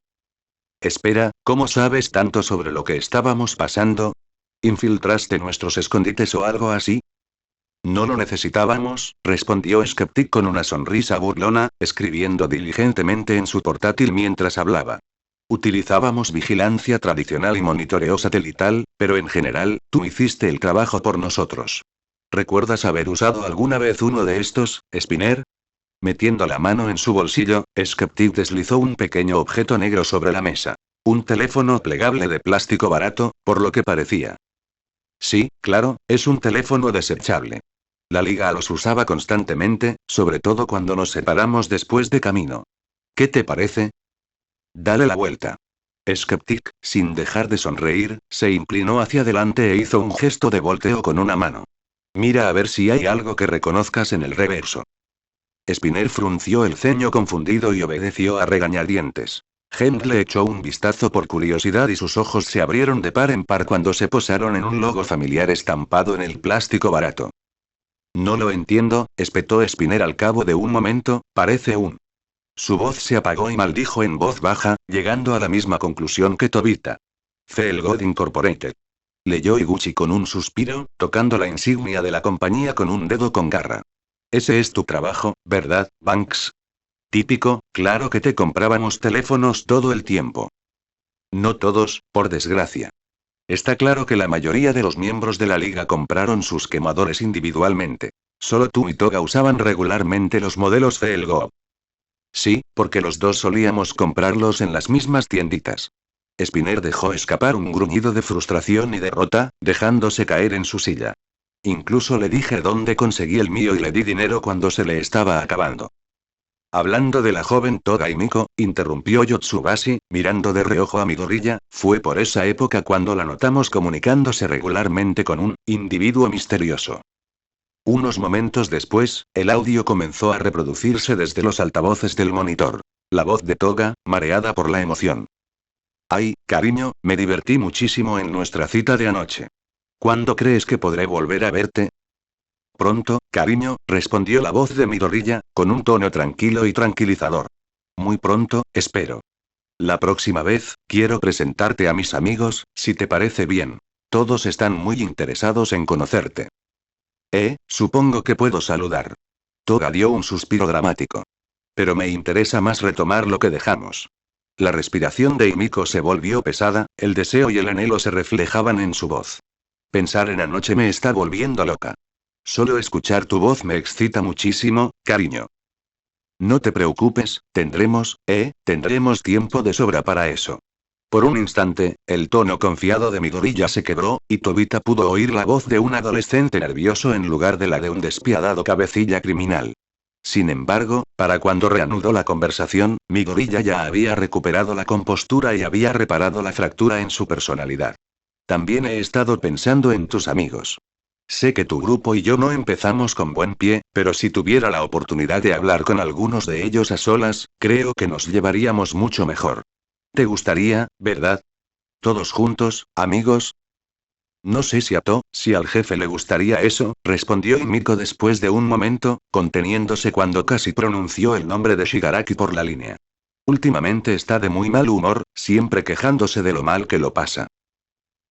Espera, ¿cómo sabes tanto sobre lo que estábamos pasando? ¿Infiltraste nuestros escondites o algo así? No lo necesitábamos, respondió Skeptic con una sonrisa burlona, escribiendo diligentemente en su portátil mientras hablaba. Utilizábamos vigilancia tradicional y monitoreo satelital, pero en general, tú hiciste el trabajo por nosotros. ¿Recuerdas haber usado alguna vez uno de estos, Spinner? Metiendo la mano en su bolsillo, Skeptic deslizó un pequeño objeto negro sobre la mesa. Un teléfono plegable de plástico barato, por lo que parecía. Sí, claro, es un teléfono desechable. La Liga los usaba constantemente, sobre todo cuando nos separamos después de camino. ¿Qué te parece? Dale la vuelta. Skeptic, sin dejar de sonreír, se inclinó hacia adelante e hizo un gesto de volteo con una mano. Mira a ver si hay algo que reconozcas en el reverso. Spinner frunció el ceño confundido y obedeció a regañadientes. Hemp le echó un vistazo por curiosidad y sus ojos se abrieron de par en par cuando se posaron en un logo familiar estampado en el plástico barato. No lo entiendo, espetó Spinner al cabo de un momento, parece un Su voz se apagó y maldijo en voz baja, llegando a la misma conclusión que Tobita. Felgod Incorporated. Leyó Iguchi con un suspiro, tocando la insignia de la compañía con un dedo con garra. Ese es tu trabajo, ¿verdad, Banks? Típico, claro que te comprábamos teléfonos todo el tiempo. No todos, por desgracia. Está claro que la mayoría de los miembros de la liga compraron sus quemadores individualmente. Solo tú y Toga usaban regularmente los modelos Felgod. Sí, porque los dos solíamos comprarlos en las mismas tienditas. Spinner dejó escapar un gruñido de frustración y derrota, dejándose caer en su silla. Incluso le dije dónde conseguí el mío y le di dinero cuando se le estaba acabando. Hablando de la joven Toga y Miko, interrumpió Yotsubashi, mirando de reojo a Midoriya, fue por esa época cuando la notamos comunicándose regularmente con un individuo misterioso. Unos momentos después, el audio comenzó a reproducirse desde los altavoces del monitor. La voz de Toga, mareada por la emoción. Ay, cariño, me divertí muchísimo en nuestra cita de anoche. ¿Cuándo crees que podré volver a verte? Pronto, cariño, respondió la voz de Midoriya, con un tono tranquilo y tranquilizador. Muy pronto, espero. La próxima vez, quiero presentarte a mis amigos, si te parece bien. Todos están muy interesados en conocerte. Supongo que puedo saludar. Toga dio un suspiro dramático. Pero me interesa más retomar lo que dejamos. La respiración de Himiko se volvió pesada, el deseo y el anhelo se reflejaban en su voz. Pensar en anoche me está volviendo loca. Solo escuchar tu voz me excita muchísimo, cariño. No te preocupes, tendremos tiempo de sobra para eso. Por un instante, el tono confiado de Midoriya se quebró, y Tobita pudo oír la voz de un adolescente nervioso en lugar de la de un despiadado cabecilla criminal. Sin embargo, para cuando reanudó la conversación, Midoriya ya había recuperado la compostura y había reparado la fractura en su personalidad. También he estado pensando en tus amigos. Sé que tu grupo y yo no empezamos con buen pie, pero si tuviera la oportunidad de hablar con algunos de ellos a solas, creo que nos llevaríamos mucho mejor. ¿Te gustaría, verdad? ¿Todos juntos, amigos? No sé si al jefe le gustaría eso, respondió Himiko después de un momento, conteniéndose cuando casi pronunció el nombre de Shigaraki por la línea. Últimamente está de muy mal humor, siempre quejándose de lo mal que lo pasa.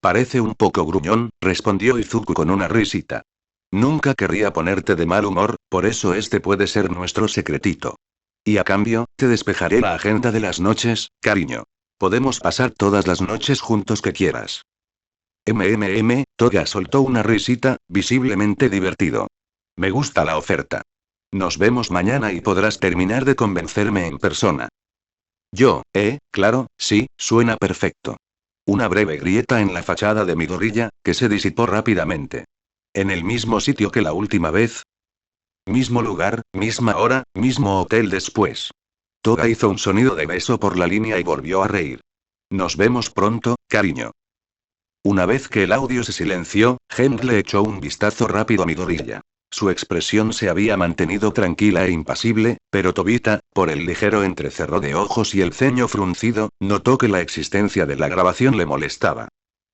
Parece un poco gruñón, respondió Izuku con una risita. Nunca querría ponerte de mal humor, por eso este puede ser nuestro secretito. Y a cambio, te despejaré la agenda de las noches, cariño. Podemos pasar todas las noches juntos que quieras. Toga soltó una risita, visiblemente divertido. Me gusta la oferta. Nos vemos mañana y podrás terminar de convencerme en persona. Claro, sí, suena perfecto. Una breve grieta en la fachada de Midoriya, que se disipó rápidamente. ¿En el mismo sitio que la última vez? Mismo lugar, misma hora, mismo hotel después. Toga hizo un sonido de beso por la línea y volvió a reír. Nos vemos pronto, cariño. Una vez que el audio se silenció, Gem le echó un vistazo rápido a Midoriya. Su expresión se había mantenido tranquila e impasible, pero Tobita, por el ligero entrecerro de ojos y el ceño fruncido, notó que la existencia de la grabación le molestaba.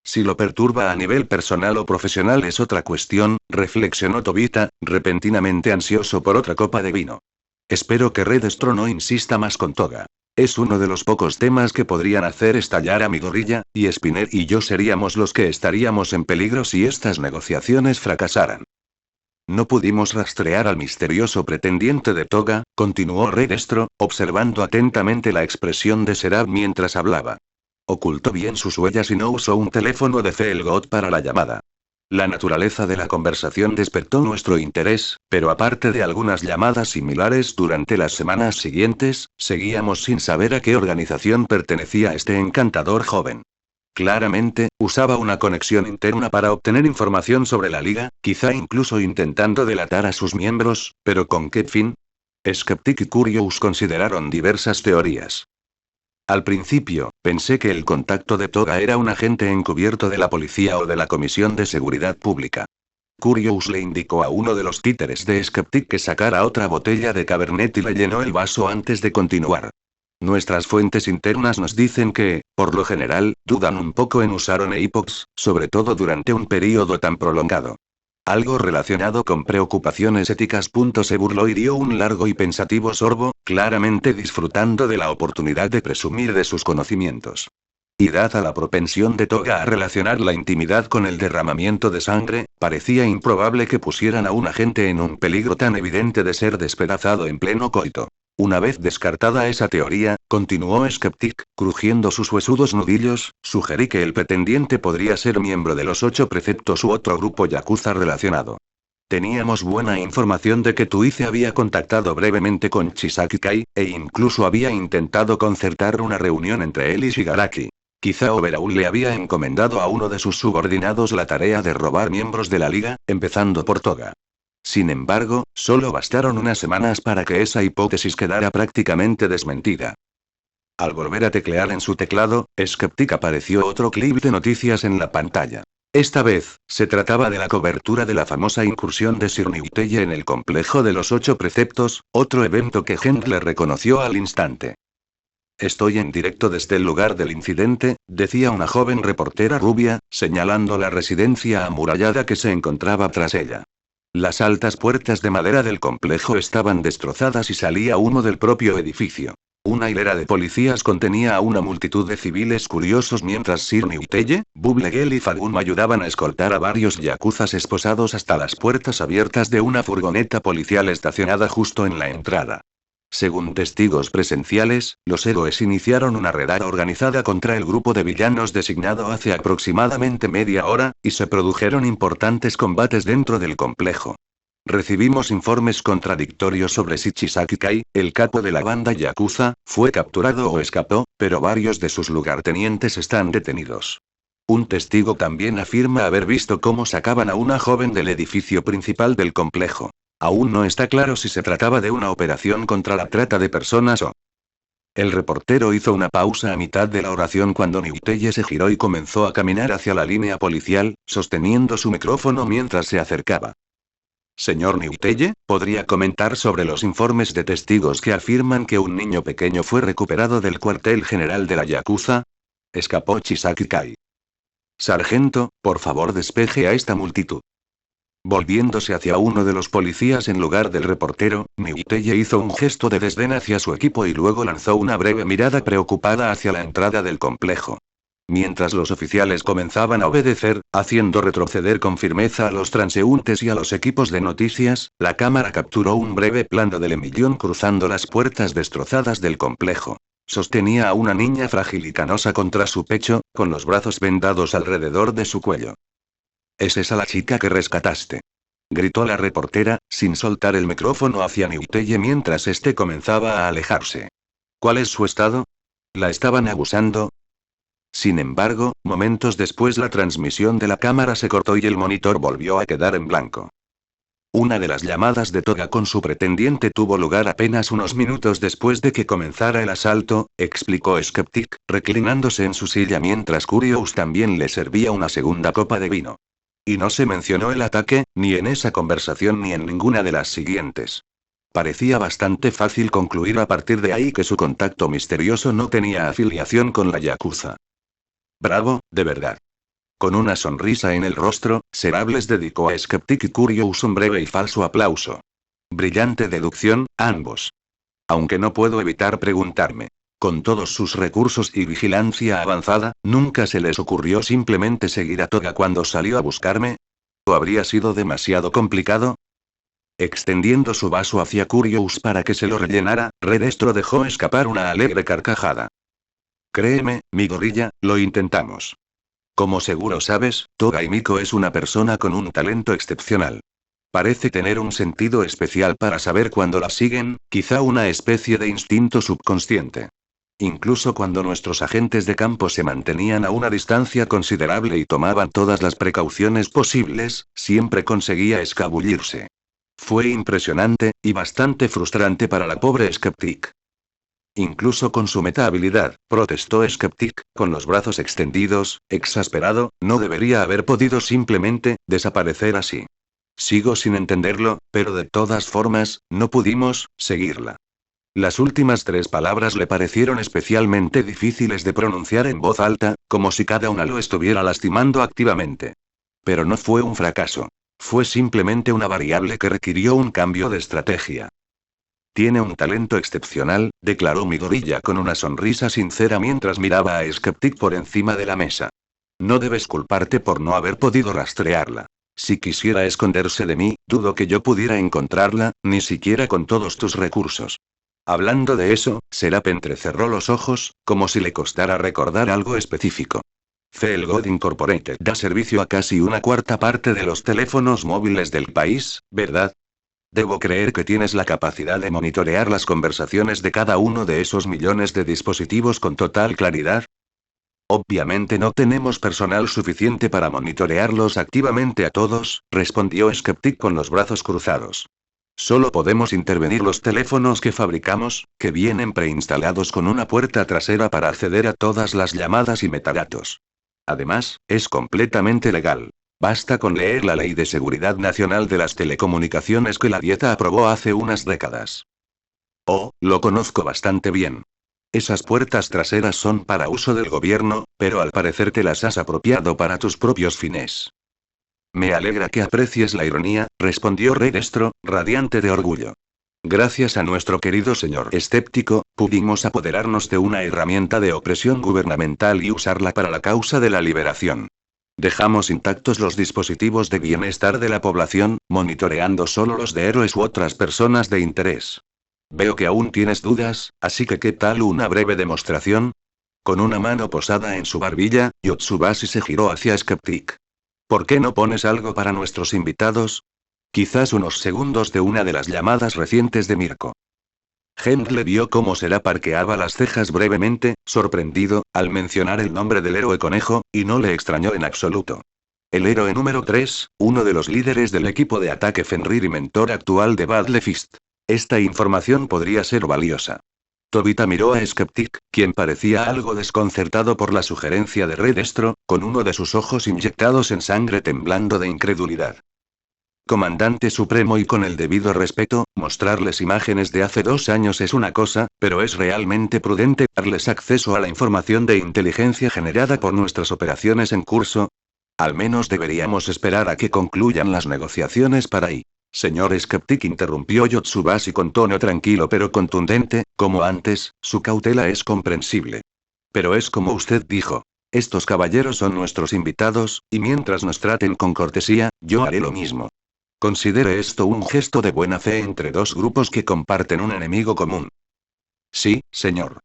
Si lo perturba a nivel personal o profesional es otra cuestión, reflexionó Tobita, repentinamente ansioso por otra copa de vino. Espero que Redestro no insista más con Toga. Es uno de los pocos temas que podrían hacer estallar a Midoriya, y Spinner y yo seríamos los que estaríamos en peligro si estas negociaciones fracasaran. No pudimos rastrear al misterioso pretendiente de Toga, continuó Redestro, observando atentamente la expresión de Seraph mientras hablaba. Ocultó bien sus huellas y no usó un teléfono de Felgod para la llamada. La naturaleza de la conversación despertó nuestro interés, pero aparte de algunas llamadas similares durante las semanas siguientes, seguíamos sin saber a qué organización pertenecía este encantador joven. Claramente, usaba una conexión interna para obtener información sobre la liga, quizá incluso intentando delatar a sus miembros, pero ¿con qué fin? Skeptic y Curious consideraron diversas teorías. Al principio, pensé que el contacto de Toga era un agente encubierto de la policía o de la Comisión de Seguridad Pública. Curious le indicó a uno de los títeres de Skeptic que sacara otra botella de Cabernet y le llenó el vaso antes de continuar. Nuestras fuentes internas nos dicen que, por lo general, dudan un poco en usar One Epox, sobre todo durante un período tan prolongado. Algo relacionado con preocupaciones éticas. Se burló y dio un largo y pensativo sorbo, claramente disfrutando de la oportunidad de presumir de sus conocimientos. Y dada la propensión de Toga a relacionar la intimidad con el derramamiento de sangre, parecía improbable que pusieran a un agente en un peligro tan evidente de ser despedazado en pleno coito. Una vez descartada esa teoría, continuó Skeptic, crujiendo sus huesudos nudillos, sugerí que el pretendiente podría ser miembro de los 8 preceptos u otro grupo yakuza relacionado. Teníamos buena información de que Tuice había contactado brevemente con Chisaki Kai, e incluso había intentado concertar una reunión entre él y Shigaraki. Quizá Overhaul le había encomendado a uno de sus subordinados la tarea de robar miembros de la liga, empezando por Toga. Sin embargo, solo bastaron unas semanas para que esa hipótesis quedara prácticamente desmentida. Al volver a teclear en su teclado, Skeptic apareció otro clip de noticias en la pantalla. Esta vez, se trataba de la cobertura de la famosa incursión de Sir Niuteye en el complejo de los 8 preceptos, otro evento que Hendler reconoció al instante. Estoy en directo desde el lugar del incidente, decía una joven reportera rubia, señalando la residencia amurallada que se encontraba tras ella. Las altas puertas de madera del complejo estaban destrozadas y salía humo del propio edificio. Una hilera de policías contenía a una multitud de civiles curiosos mientras Sir Niuteye, Bublegel y Fagum ayudaban a escoltar a varios yakuzas esposados hasta las puertas abiertas de una furgoneta policial estacionada justo en la entrada. Según testigos presenciales, los héroes iniciaron una redada organizada contra el grupo de villanos designado hace aproximadamente media hora, y se produjeron importantes combates dentro del complejo. Recibimos informes contradictorios sobre si Chisaki Kai, el capo de la banda yakuza, fue capturado o escapó, pero varios de sus lugartenientes están detenidos. Un testigo también afirma haber visto cómo sacaban a una joven del edificio principal del complejo. Aún no está claro si se trataba de una operación contra la trata de personas o... El reportero hizo una pausa a mitad de la oración cuando Niuteye se giró y comenzó a caminar hacia la línea policial, sosteniendo su micrófono mientras se acercaba. Señor Niuteye, ¿podría comentar sobre los informes de testigos que afirman que un niño pequeño fue recuperado del cuartel general de la Yakuza? Escapó Chisaki Kai. Sargento, por favor despeje a esta multitud. Volviéndose hacia uno de los policías en lugar del reportero, Niuteye hizo un gesto de desdén hacia su equipo y luego lanzó una breve mirada preocupada hacia la entrada del complejo. Mientras los oficiales comenzaban a obedecer, haciendo retroceder con firmeza a los transeúntes y a los equipos de noticias, la cámara capturó un breve plano del Emillón cruzando las puertas destrozadas del complejo. Sostenía a una niña frágil y canosa contra su pecho, con los brazos vendados alrededor de su cuello. ¿Es esa la chica que rescataste?, gritó la reportera, sin soltar el micrófono hacia Niuteye mientras este comenzaba a alejarse. ¿Cuál es su estado? ¿La estaban abusando? Sin embargo, momentos después la transmisión de la cámara se cortó y el monitor volvió a quedar en blanco. Una de las llamadas de Toga con su pretendiente tuvo lugar apenas unos minutos después de que comenzara el asalto, explicó Skeptic, reclinándose en su silla mientras Curious también le servía una segunda copa de vino. Y no se mencionó el ataque, ni en esa conversación ni en ninguna de las siguientes. Parecía bastante fácil concluir a partir de ahí que su contacto misterioso no tenía afiliación con la Yakuza. Bravo, de verdad. Con una sonrisa en el rostro, Serables dedicó a Skeptic y Curious un breve y falso aplauso. Brillante deducción, ambos. Aunque no puedo evitar preguntarme. Con todos sus recursos y vigilancia avanzada, ¿nunca se les ocurrió simplemente seguir a Toga cuando salió a buscarme? ¿O habría sido demasiado complicado? Extendiendo su vaso hacia Curious para que se lo rellenara, Redestro dejó escapar una alegre carcajada. Créeme, mi gorrilla, lo intentamos. Como seguro sabes, Toga Himiko es una persona con un talento excepcional. Parece tener un sentido especial para saber cuándo la siguen, quizá una especie de instinto subconsciente. Incluso cuando nuestros agentes de campo se mantenían a una distancia considerable y tomaban todas las precauciones posibles, siempre conseguía escabullirse. Fue impresionante, y bastante frustrante para la pobre Skeptic. Incluso con su meta-habilidad, protestó Skeptic, con los brazos extendidos, exasperado, no debería haber podido simplemente desaparecer así. Sigo sin entenderlo, pero de todas formas, no pudimos seguirla. Las últimas 3 palabras le parecieron especialmente difíciles de pronunciar en voz alta, como si cada una lo estuviera lastimando activamente. Pero no fue un fracaso. Fue simplemente una variable que requirió un cambio de estrategia. Tiene un talento excepcional, declaró Midoriya con una sonrisa sincera mientras miraba a Skeptic por encima de la mesa. No debes culparte por no haber podido rastrearla. Si quisiera esconderse de mí, dudo que yo pudiera encontrarla, ni siquiera con todos tus recursos. Hablando de eso, Serap entrecerró los ojos, como si le costara recordar algo específico. Cell God Incorporated da servicio a casi una cuarta parte de los teléfonos móviles del país, ¿verdad? Debo creer que tienes la capacidad de monitorear las conversaciones de cada uno de esos millones de dispositivos con total claridad. Obviamente no tenemos personal suficiente para monitorearlos activamente a todos, respondió Skeptic con los brazos cruzados. Solo podemos intervenir los teléfonos que fabricamos, que vienen preinstalados con una puerta trasera para acceder a todas las llamadas y metadatos. Además, es completamente legal. Basta con leer la Ley de Seguridad Nacional de las Telecomunicaciones que la Dieta aprobó hace unas décadas. Oh, lo conozco bastante bien. Esas puertas traseras son para uso del gobierno, pero al parecer te las has apropiado para tus propios fines. Me alegra que aprecies la ironía, respondió Redestro, radiante de orgullo. Gracias a nuestro querido señor escéptico, pudimos apoderarnos de una herramienta de opresión gubernamental y usarla para la causa de la liberación. Dejamos intactos los dispositivos de bienestar de la población, monitoreando solo los de héroes u otras personas de interés. Veo que aún tienes dudas, así que ¿qué tal una breve demostración? Con una mano posada en su barbilla, Yotsubashi se giró hacia Skeptic. ¿Por qué no pones algo para nuestros invitados? Quizás unos segundos de una de las llamadas recientes de Mirko. Henry vio cómo Serap arqueaba las cejas brevemente, sorprendido, al mencionar el nombre del héroe conejo, y no le extrañó en absoluto. El héroe número 3, uno de los líderes del equipo de ataque Fenrir y mentor actual de Battle Fist. Esta información podría ser valiosa. Tobita miró a Skeptic, quien parecía algo desconcertado por la sugerencia de Redestro, con uno de sus ojos inyectados en sangre temblando de incredulidad. Comandante Supremo, y con el debido respeto, mostrarles imágenes de hace 2 años es una cosa, pero es realmente prudente darles acceso a la información de inteligencia generada por nuestras operaciones en curso. Al menos deberíamos esperar a que concluyan las negociaciones para ahí. Señor Skeptic, interrumpió Yotsubashi con tono tranquilo pero contundente, como antes, su cautela es comprensible. Pero es como usted dijo. Estos caballeros son nuestros invitados, y mientras nos traten con cortesía, yo haré lo mismo. Considere esto un gesto de buena fe entre dos grupos que comparten un enemigo común. Sí, señor.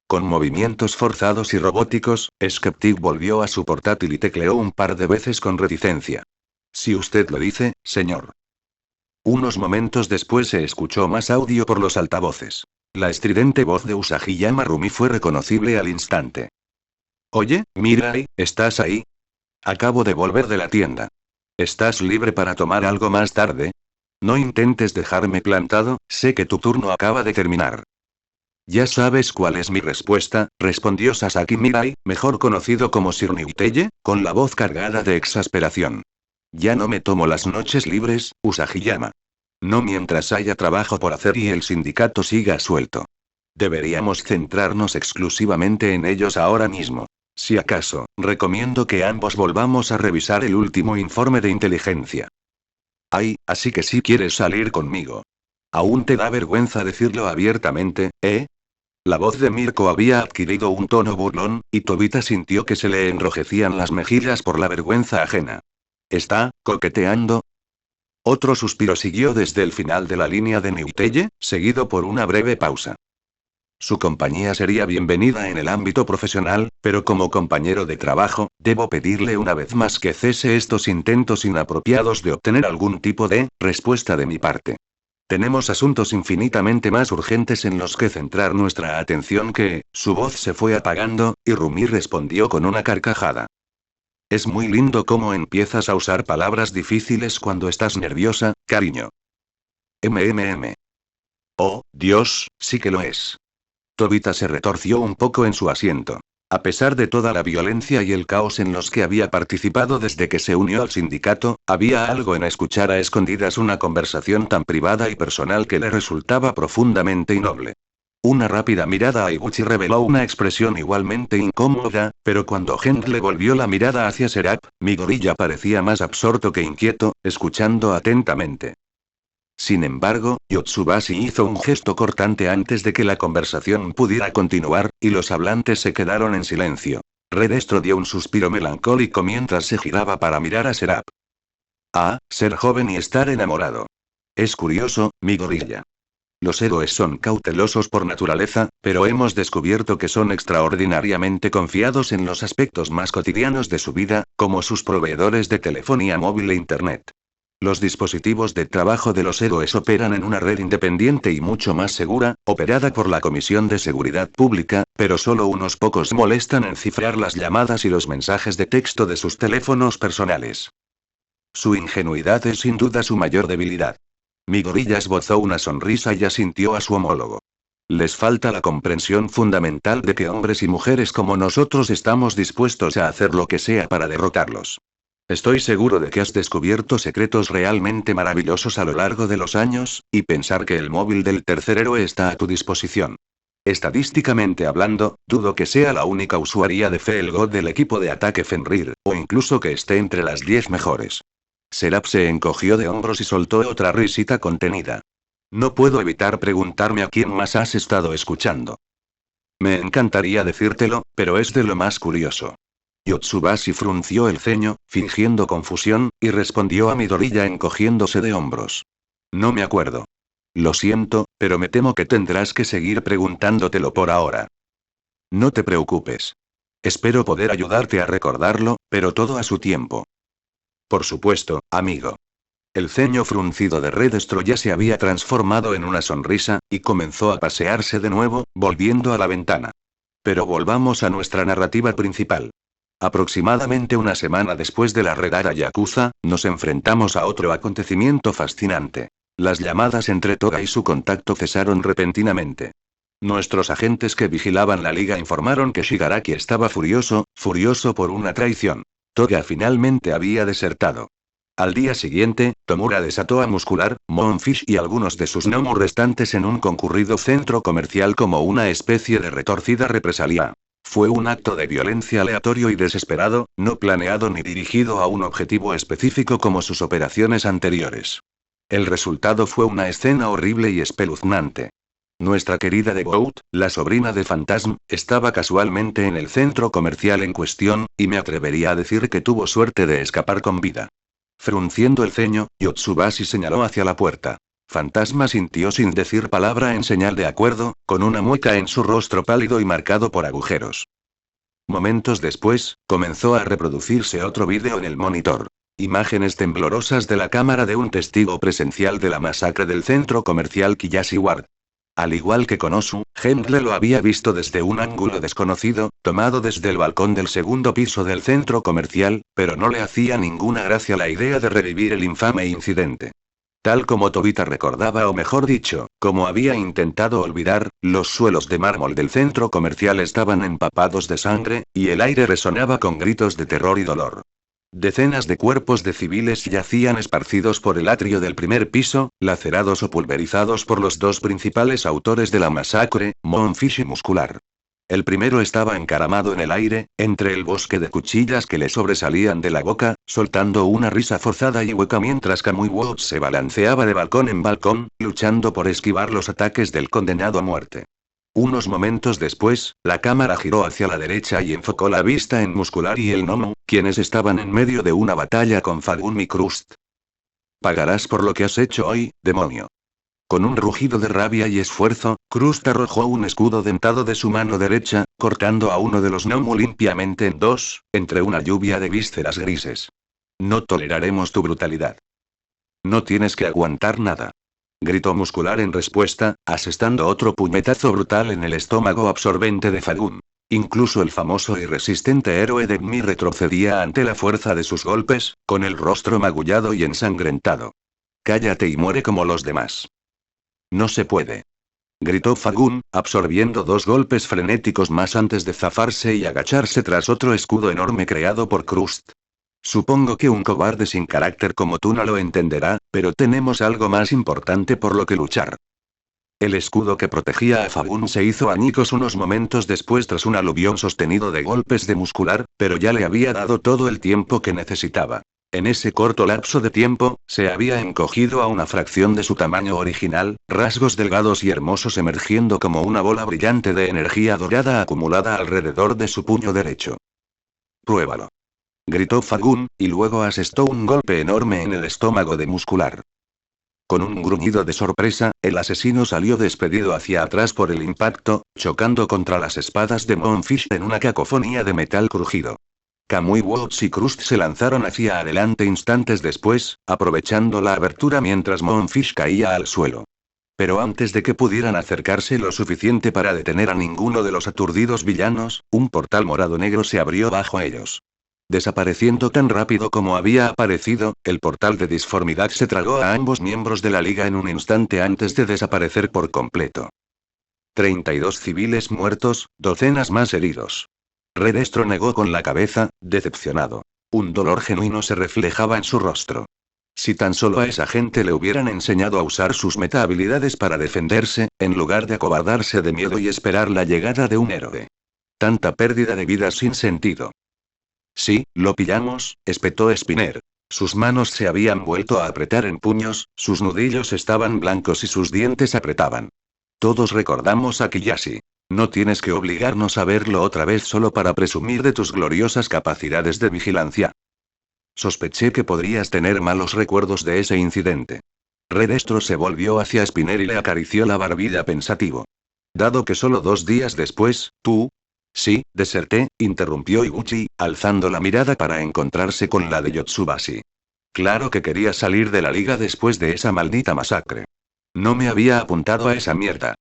Con movimientos forzados y robóticos, Skeptic volvió a su portátil y tecleó un par de veces con reticencia. Si usted lo dice, señor. Unos momentos después se escuchó más audio por los altavoces. La estridente voz de Usagi Rumi fue reconocible al instante. Oye, Mirai, ¿estás ahí? Acabo de volver de la tienda. ¿Estás libre para tomar algo más tarde? No intentes dejarme plantado, sé que tu turno acaba de terminar. Ya sabes cuál es mi respuesta, respondió Sasaki Mirai, mejor conocido como Sir Niuteye, con la voz cargada de exasperación. Ya no me tomo las noches libres, Usagi-yama. No mientras haya trabajo por hacer y el sindicato siga suelto. Deberíamos centrarnos exclusivamente en ellos ahora mismo. Si acaso, recomiendo que ambos volvamos a revisar el último informe de inteligencia. Ay, así que sí quieres salir conmigo. ¿Aún te da vergüenza decirlo abiertamente, eh? La voz de Mirko había adquirido un tono burlón, y Tobita sintió que se le enrojecían las mejillas por la vergüenza ajena. ¿Está coqueteando? Otro suspiro siguió desde el final de la línea de Niuteye, seguido por una breve pausa. Su compañía sería bienvenida en el ámbito profesional, pero como compañero de trabajo, debo pedirle una vez más que cese estos intentos inapropiados de obtener algún tipo de respuesta de mi parte. Tenemos asuntos infinitamente más urgentes en los que centrar nuestra atención que... Su voz se fue apagando, y Rumi respondió con una carcajada. Es muy lindo cómo empiezas a usar palabras difíciles cuando estás nerviosa, cariño. Oh, Dios, sí que lo es. Tobita se retorció un poco en su asiento. A pesar de toda la violencia y el caos en los que había participado desde que se unió al sindicato, había algo en escuchar a escondidas una conversación tan privada y personal que le resultaba profundamente innoble. Una rápida mirada a Iguchi reveló una expresión igualmente incómoda, pero cuando Gendle volvió la mirada hacia Serap, mi gorilla parecía más absorto que inquieto, escuchando atentamente. Sin embargo, Yotsubashi hizo un gesto cortante antes de que la conversación pudiera continuar, y los hablantes se quedaron en silencio. Redestro dio un suspiro melancólico mientras se giraba para mirar a Serap. Ah, ser joven y estar enamorado. Es curioso, mi gorilla. Los héroes son cautelosos por naturaleza, pero hemos descubierto que son extraordinariamente confiados en los aspectos más cotidianos de su vida, como sus proveedores de telefonía móvil e Internet. Los dispositivos de trabajo de los héroes operan en una red independiente y mucho más segura, operada por la Comisión de Seguridad Pública, pero solo unos pocos molestan en cifrar las llamadas y los mensajes de texto de sus teléfonos personales. Su ingenuidad es sin duda su mayor debilidad. Mi gorilla esbozó una sonrisa y asintió a su homólogo. Les falta la comprensión fundamental de que hombres y mujeres como nosotros estamos dispuestos a hacer lo que sea para derrotarlos. Estoy seguro de que has descubierto secretos realmente maravillosos a lo largo de los años, y pensar que el móvil del tercer héroe está a tu disposición. Estadísticamente hablando, dudo que sea la única usuaria de Felgod del equipo de ataque Fenrir, o incluso que esté entre las 10 mejores. Serap se encogió de hombros y soltó otra risita contenida. No puedo evitar preguntarme a quién más has estado escuchando. Me encantaría decírtelo, pero es de lo más curioso. Yotsubashi frunció el ceño, fingiendo confusión, y respondió a Midoriya encogiéndose de hombros. No me acuerdo. Lo siento, pero me temo que tendrás que seguir preguntándotelo por ahora. No te preocupes. Espero poder ayudarte a recordarlo, pero todo a su tiempo. Por supuesto, amigo. El ceño fruncido de Redestro ya se había transformado en una sonrisa, y comenzó a pasearse de nuevo, volviendo a la ventana. Pero volvamos a nuestra narrativa principal. Aproximadamente una semana después de la redada Yakuza, nos enfrentamos a otro acontecimiento fascinante. Las llamadas entre Toga y su contacto cesaron repentinamente. Nuestros agentes que vigilaban la liga informaron que Shigaraki estaba furioso por una traición. Toga finalmente había desertado. Al día siguiente, Tomura desató a Muscular, Moonfish y algunos de sus gnomos restantes en un concurrido centro comercial como una especie de retorcida represalia. Fue un acto de violencia aleatorio y desesperado, no planeado ni dirigido a un objetivo específico como sus operaciones anteriores. El resultado fue una escena horrible y espeluznante. Nuestra querida Devout, la sobrina de Phantasm, estaba casualmente en el centro comercial en cuestión, y me atrevería a decir que tuvo suerte de escapar con vida. Frunciendo el ceño, Yotsubashi señaló hacia la puerta. Fantasma sintió sin decir palabra en señal de acuerdo, con una mueca en su rostro pálido y marcado por agujeros. Momentos después, comenzó a reproducirse otro vídeo en el monitor. Imágenes temblorosas de la cámara de un testigo presencial de la masacre del centro comercial Kiyashi Ward. Al igual que Konosu, Gendle lo había visto desde un ángulo desconocido, tomado desde el balcón del segundo piso del centro comercial, pero no le hacía ninguna gracia la idea de revivir el infame incidente. Tal como Tobita recordaba, o mejor dicho, como había intentado olvidar, los suelos de mármol del centro comercial estaban empapados de sangre, y el aire resonaba con gritos de terror y dolor. Decenas de cuerpos de civiles yacían esparcidos por el atrio del primer piso, lacerados o pulverizados por los dos principales autores de la masacre, Moonfish y Muscular. El primero estaba encaramado en el aire, entre el bosque de cuchillas que le sobresalían de la boca, soltando una risa forzada y hueca mientras Kamui Watts se balanceaba de balcón en balcón, luchando por esquivar los ataques del condenado a muerte. Unos momentos después, la cámara giró hacia la derecha y enfocó la vista en Muscular y el gnomo, quienes estaban en medio de una batalla con Fagum y Krust. Pagarás por lo que has hecho hoy, demonio. Con un rugido de rabia y esfuerzo, Krust arrojó un escudo dentado de su mano derecha, cortando a uno de los gnomos limpiamente en dos, entre una lluvia de vísceras grises. No toleraremos tu brutalidad. No tienes que aguantar nada. Gritó Muscular en respuesta, asestando otro puñetazo brutal en el estómago absorbente de Fagum. Incluso el famoso y resistente héroe de Mmi retrocedía ante la fuerza de sus golpes, con el rostro magullado y ensangrentado. Cállate y muere como los demás. No se puede. Gritó Fagum, absorbiendo dos golpes frenéticos más antes de zafarse y agacharse tras otro escudo enorme creado por Krust. Supongo que un cobarde sin carácter como tú no lo entenderá, pero tenemos algo más importante por lo que luchar. El escudo que protegía a Fagun se hizo añicos unos momentos después tras un aluvión sostenido de golpes de muscular, pero ya le había dado todo el tiempo que necesitaba. En ese corto lapso de tiempo, se había encogido a una fracción de su tamaño original, rasgos delgados y hermosos emergiendo como una bola brillante de energía dorada acumulada alrededor de su puño derecho. «Pruébalo», gritó Fagun, y luego asestó un golpe enorme en el estómago de muscular. Con un gruñido de sorpresa, el asesino salió despedido hacia atrás por el impacto, chocando contra las espadas de Moonfish en una cacofonía de metal crujido. Kamui Woods y Crust se lanzaron hacia adelante instantes después, aprovechando la abertura mientras Moonfish caía al suelo. Pero antes de que pudieran acercarse lo suficiente para detener a ninguno de los aturdidos villanos, un portal morado-negro se abrió bajo ellos. Desapareciendo tan rápido como había aparecido, el portal de disformidad se tragó a ambos miembros de la liga en un instante antes de desaparecer por completo. 32 civiles muertos, docenas más heridos. Redestro negó con la cabeza, decepcionado. Un dolor genuino se reflejaba en su rostro. Si tan solo a esa gente le hubieran enseñado a usar sus meta-habilidades para defenderse, en lugar de acobardarse de miedo y esperar la llegada de un héroe. Tanta pérdida de vidas sin sentido. Sí, lo pillamos, espetó Spinner. Sus manos se habían vuelto a apretar en puños, sus nudillos estaban blancos y sus dientes apretaban. Todos recordamos a Kiyashi. No tienes que obligarnos a verlo otra vez solo para presumir de tus gloriosas capacidades de vigilancia. Sospeché que podrías tener malos recuerdos de ese incidente. Redestro se volvió hacia Spinner y le acarició la barbilla pensativo. Dado que solo 2 días después, tú... Sí, deserté, interrumpió Iguchi, alzando la mirada para encontrarse con la de Yotsubashi. Claro que quería salir de la liga después de esa maldita masacre. No me había apuntado a esa mierda.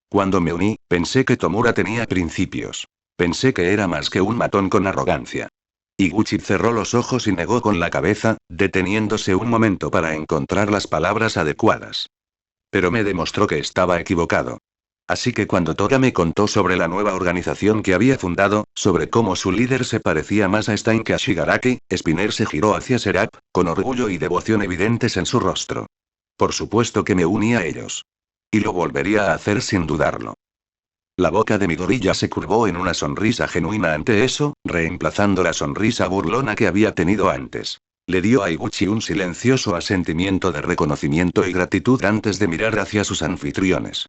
Cuando me uní, pensé que Tomura tenía principios. Pensé que era más que un matón con arrogancia. Iguchi cerró los ojos y negó con la cabeza, deteniéndose un momento para encontrar las palabras adecuadas. Pero me demostró que estaba equivocado. Así que cuando Toga me contó sobre la nueva organización que había fundado, sobre cómo su líder se parecía más a Stein que a Shigaraki, Spinner se giró hacia Serap, con orgullo y devoción evidentes en su rostro. Por supuesto que me uní a ellos. Y lo volvería a hacer sin dudarlo. La boca de Midoriya se curvó en una sonrisa genuina ante eso, reemplazando la sonrisa burlona que había tenido antes. Le dio a Iguchi un silencioso asentimiento de reconocimiento y gratitud antes de mirar hacia sus anfitriones.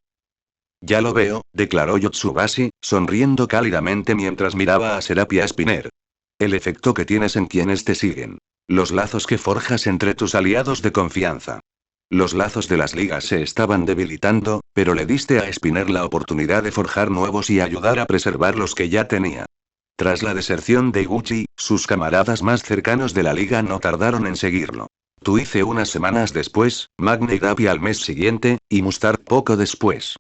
Ya lo veo, declaró Yotsubashi, sonriendo cálidamente mientras miraba a Serapia Spinner. El efecto que tienes en quienes te siguen. Los lazos que forjas entre tus aliados de confianza. Los lazos de las ligas se estaban debilitando, pero le diste a Spinner la oportunidad de forjar nuevos y ayudar a preservar los que ya tenía. Tras la deserción de Iguchi, sus camaradas más cercanos de la liga no tardaron en seguirlo. Tú hice unas semanas después, Magne y Davi al mes siguiente, y Mustard poco después.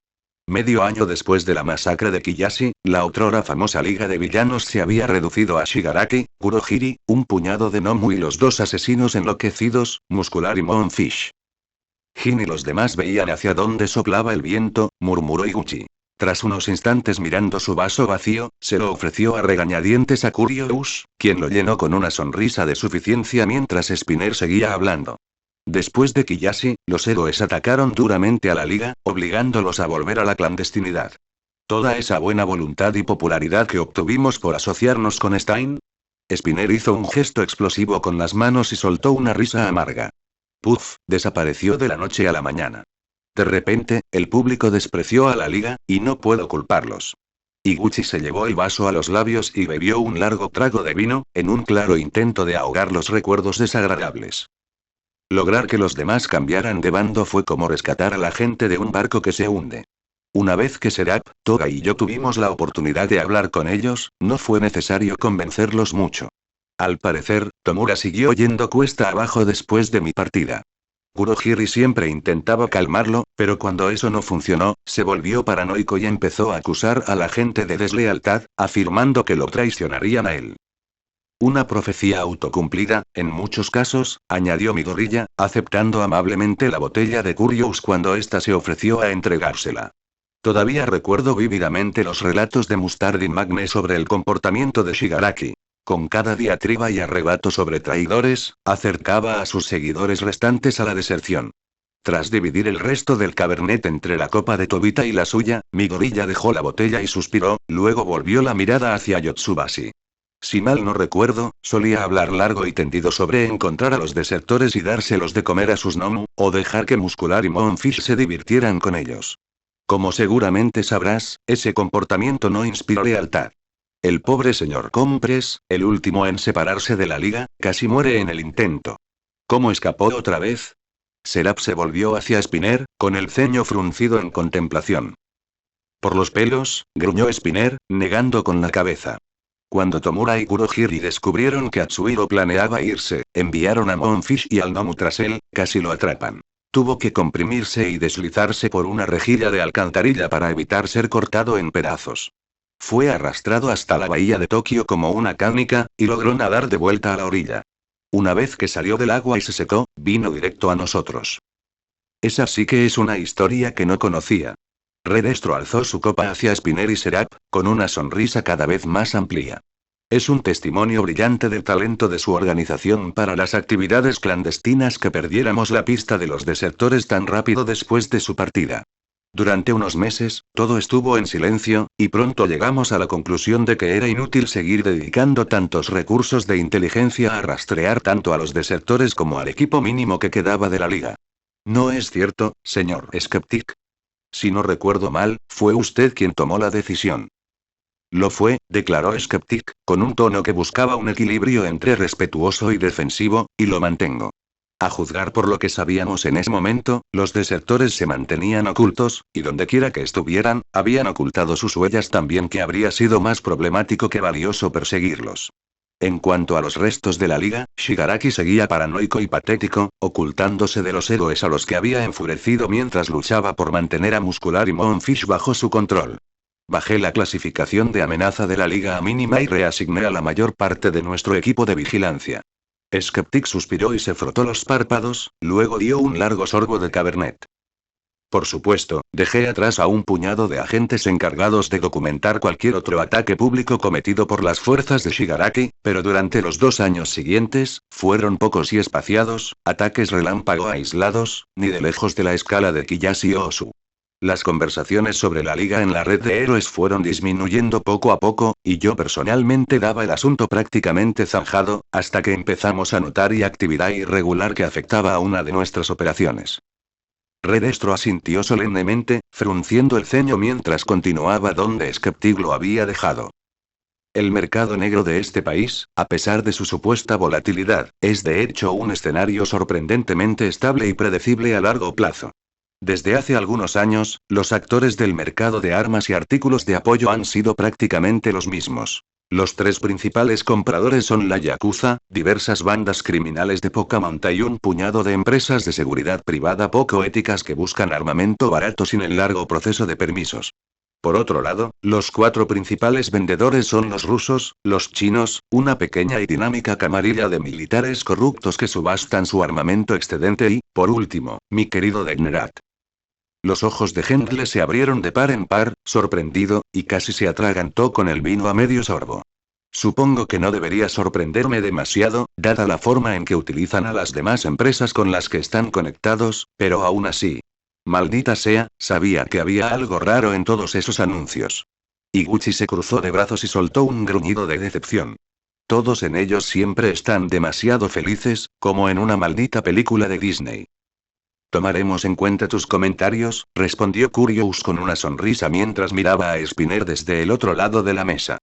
Medio año después de la masacre de Kiyashi, la otrora famosa liga de villanos se había reducido a Shigaraki, Kurohiri, un puñado de Nomu y los 2 asesinos enloquecidos, Muscular y Moonfish. Jin y los demás veían hacia dónde soplaba el viento, murmuró Iguchi. Tras unos instantes mirando su vaso vacío, se lo ofreció a regañadientes a Curious, quien lo llenó con una sonrisa de suficiencia mientras Spinner seguía hablando. Después de Kiyashi, los héroes atacaron duramente a la liga, obligándolos a volver a la clandestinidad. Toda esa buena voluntad y popularidad que obtuvimos por asociarnos con Stein. Spinner hizo un gesto explosivo con las manos y soltó una risa amarga. Puff, desapareció de la noche a la mañana. De repente, el público despreció a la liga, y no puedo culparlos. Iguchi se llevó el vaso a los labios y bebió un largo trago de vino, en un claro intento de ahogar los recuerdos desagradables. Lograr que los demás cambiaran de bando fue como rescatar a la gente de un barco que se hunde. Una vez que Serap, Toga y yo tuvimos la oportunidad de hablar con ellos, no fue necesario convencerlos mucho. Al parecer, Tomura siguió yendo cuesta abajo después de mi partida. Kurohiri siempre intentaba calmarlo, pero cuando eso no funcionó, se volvió paranoico y empezó a acusar a la gente de deslealtad, afirmando que lo traicionarían a él. Una profecía autocumplida, en muchos casos, añadió Midoriya, aceptando amablemente la botella de Curious cuando ésta se ofreció a entregársela. Todavía recuerdo vívidamente los relatos de Mustard y Magne sobre el comportamiento de Shigaraki. Con cada diatriba y arrebato sobre traidores, acercaba a sus seguidores restantes a la deserción. Tras dividir el resto del cabernet entre la copa de Tobita y la suya, mi gorilla dejó la botella y suspiró, luego volvió la mirada hacia Yotsubashi. Si mal no recuerdo, solía hablar largo y tendido sobre encontrar a los desertores y dárselos de comer a sus Nomu, o dejar que Muscular y Moonfish se divirtieran con ellos. Como seguramente sabrás, ese comportamiento no inspiró lealtad. El pobre señor Compress, el último en separarse de la liga, casi muere en el intento. ¿Cómo escapó otra vez? Serap se volvió hacia Spinner, con el ceño fruncido en contemplación. Por los pelos, gruñó Spinner, negando con la cabeza. Cuando Tomura y Kurohiri descubrieron que Atsuhiro planeaba irse, enviaron a Moonfish y al Nomu tras él, casi lo atrapan. Tuvo que comprimirse y deslizarse por una rejilla de alcantarilla para evitar ser cortado en pedazos. Fue arrastrado hasta la bahía de Tokio como una cánica, y logró nadar de vuelta a la orilla. Una vez que salió del agua y se secó, vino directo a nosotros. Esa sí que es una historia que no conocía. Redestro alzó su copa hacia Spinner y Serap, con una sonrisa cada vez más amplia. Es un testimonio brillante del talento de su organización para las actividades clandestinas que perdiéramos la pista de los desertores tan rápido después de su partida. Durante unos meses, todo estuvo en silencio, y pronto llegamos a la conclusión de que era inútil seguir dedicando tantos recursos de inteligencia a rastrear tanto a los desertores como al equipo mínimo que quedaba de la liga. ¿No es cierto, señor Skeptic? Si no recuerdo mal, fue usted quien tomó la decisión. Lo fue, declaró Skeptic, con un tono que buscaba un equilibrio entre respetuoso y defensivo, y lo mantengo. A juzgar por lo que sabíamos en ese momento, los desertores se mantenían ocultos, y dondequiera que estuvieran, habían ocultado sus huellas también, que habría sido más problemático que valioso perseguirlos. En cuanto a los restos de la liga, Shigaraki seguía paranoico y patético, ocultándose de los héroes a los que había enfurecido mientras luchaba por mantener a Muscular y Moonfish bajo su control. Bajé la clasificación de amenaza de la liga a mínima y reasigné a la mayor parte de nuestro equipo de vigilancia. Skeptic suspiró y se frotó los párpados, luego dio un largo sorbo de cabernet. Por supuesto, dejé atrás a un puñado de agentes encargados de documentar cualquier otro ataque público cometido por las fuerzas de Shigaraki, pero durante los 2 años siguientes, fueron pocos y espaciados, ataques relámpago aislados, ni de lejos de la escala de Kiyashi Osu. Las conversaciones sobre la liga en la red de héroes fueron disminuyendo poco a poco, y yo personalmente daba el asunto prácticamente zanjado, hasta que empezamos a notar actividad irregular que afectaba a una de nuestras operaciones. Redestro asintió solemnemente, frunciendo el ceño mientras continuaba donde Skeptic lo había dejado. El mercado negro de este país, a pesar de su supuesta volatilidad, es de hecho un escenario sorprendentemente estable y predecible a largo plazo. Desde hace algunos años, los actores del mercado de armas y artículos de apoyo han sido prácticamente los mismos. Los 3 principales compradores son la Yakuza, diversas bandas criminales de poca monta y un puñado de empresas de seguridad privada poco éticas que buscan armamento barato sin el largo proceso de permisos. Por otro lado, los 4 principales vendedores son los rusos, los chinos, una pequeña y dinámica camarilla de militares corruptos que subastan su armamento excedente y, por último, mi querido Degnerat. Los ojos de Hendle se abrieron de par en par, sorprendido, y casi se atragantó con el vino a medio sorbo. Supongo que no debería sorprenderme demasiado, dada la forma en que utilizan a las demás empresas con las que están conectados, pero aún así. Maldita sea, sabía que había algo raro en todos esos anuncios. Iguchi se cruzó de brazos y soltó un gruñido de decepción. Todos en ellos siempre están demasiado felices, como en una maldita película de Disney. Tomaremos en cuenta tus comentarios, respondió Curious con una sonrisa mientras miraba a Spinner desde el otro lado de la mesa.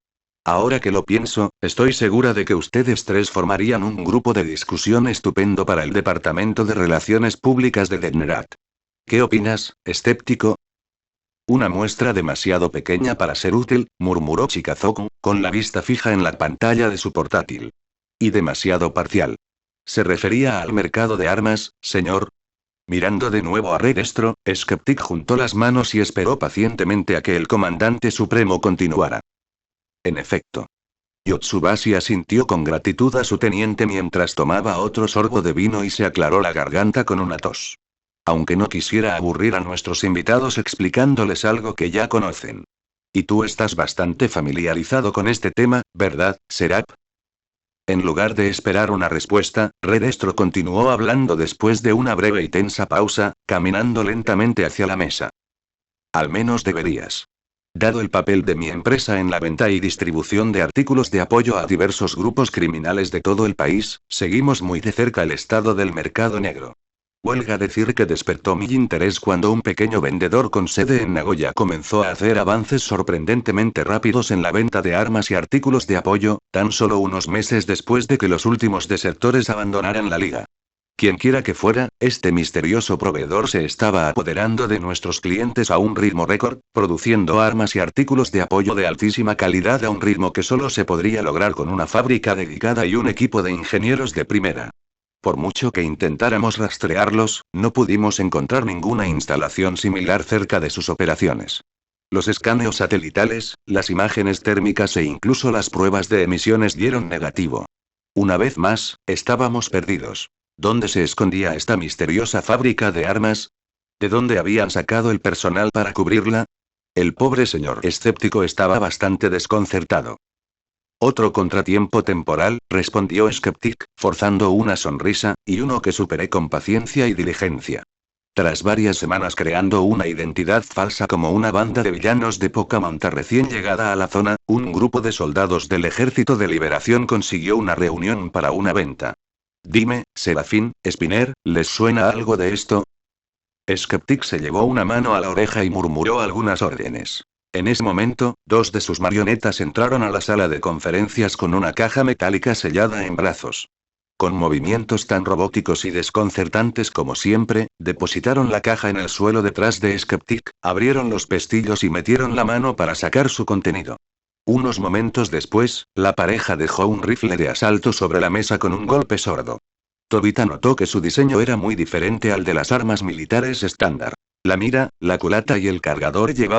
Ahora que lo pienso, estoy segura de que ustedes 3 formarían un grupo de discusión estupendo para el Departamento de Relaciones Públicas de Degnerat. ¿Qué opinas, escéptico? Una muestra demasiado pequeña para ser útil, murmuró Chikazoku, con la vista fija en la pantalla de su portátil. Y demasiado parcial. ¿Se refería al mercado de armas, señor? Mirando de nuevo a Redestro, Skeptic juntó las manos y esperó pacientemente a que el comandante supremo continuara. En efecto. Yotsubashi asintió con gratitud a su teniente mientras tomaba otro sorbo de vino y se aclaró la garganta con una tos. Aunque no quisiera aburrir a nuestros invitados explicándoles algo que ya conocen. Y tú estás bastante familiarizado con este tema, ¿verdad, Serap? En lugar de esperar una respuesta, Redestro continuó hablando después de una breve y tensa pausa, caminando lentamente hacia la mesa. Al menos deberías. Dado el papel de mi empresa en la venta y distribución de artículos de apoyo a diversos grupos criminales de todo el país, seguimos muy de cerca el estado del mercado negro. Huelga decir que despertó mi interés cuando un pequeño vendedor con sede en Nagoya comenzó a hacer avances sorprendentemente rápidos en la venta de armas y artículos de apoyo, tan solo unos meses después de que los últimos desertores abandonaran la liga. Quienquiera que fuera, este misterioso proveedor se estaba apoderando de nuestros clientes a un ritmo récord, produciendo armas y artículos de apoyo de altísima calidad a un ritmo que solo se podría lograr con una fábrica dedicada y un equipo de ingenieros de primera. Por mucho que intentáramos rastrearlos, no pudimos encontrar ninguna instalación similar cerca de sus operaciones. Los escaneos satelitales, las imágenes térmicas e incluso las pruebas de emisiones dieron negativo. Una vez más, estábamos perdidos. ¿Dónde se escondía esta misteriosa fábrica de armas? ¿De dónde habían sacado el personal para cubrirla? El pobre señor escéptico estaba bastante desconcertado. Otro contratiempo temporal, respondió Skeptic, forzando una sonrisa, y uno que superé con paciencia y diligencia. Tras varias semanas creando una identidad falsa como una banda de villanos de poca monta recién llegada a la zona, un grupo de soldados del Ejército de Liberación consiguió una reunión para una venta. Dime, Serafín, Spinner, ¿les suena algo de esto? Skeptic se llevó una mano a la oreja y murmuró algunas órdenes. En ese momento, dos de sus marionetas entraron a la sala de conferencias con una caja metálica sellada en brazos. Con movimientos tan robóticos y desconcertantes como siempre, depositaron la caja en el suelo detrás de Skeptic, abrieron los pestillos y metieron la mano para sacar su contenido. Unos momentos después, la pareja dejó un rifle de asalto sobre la mesa con un golpe sordo. Tobita notó que su diseño era muy diferente al de las armas militares estándar. La mira, la culata y el cargador llevaban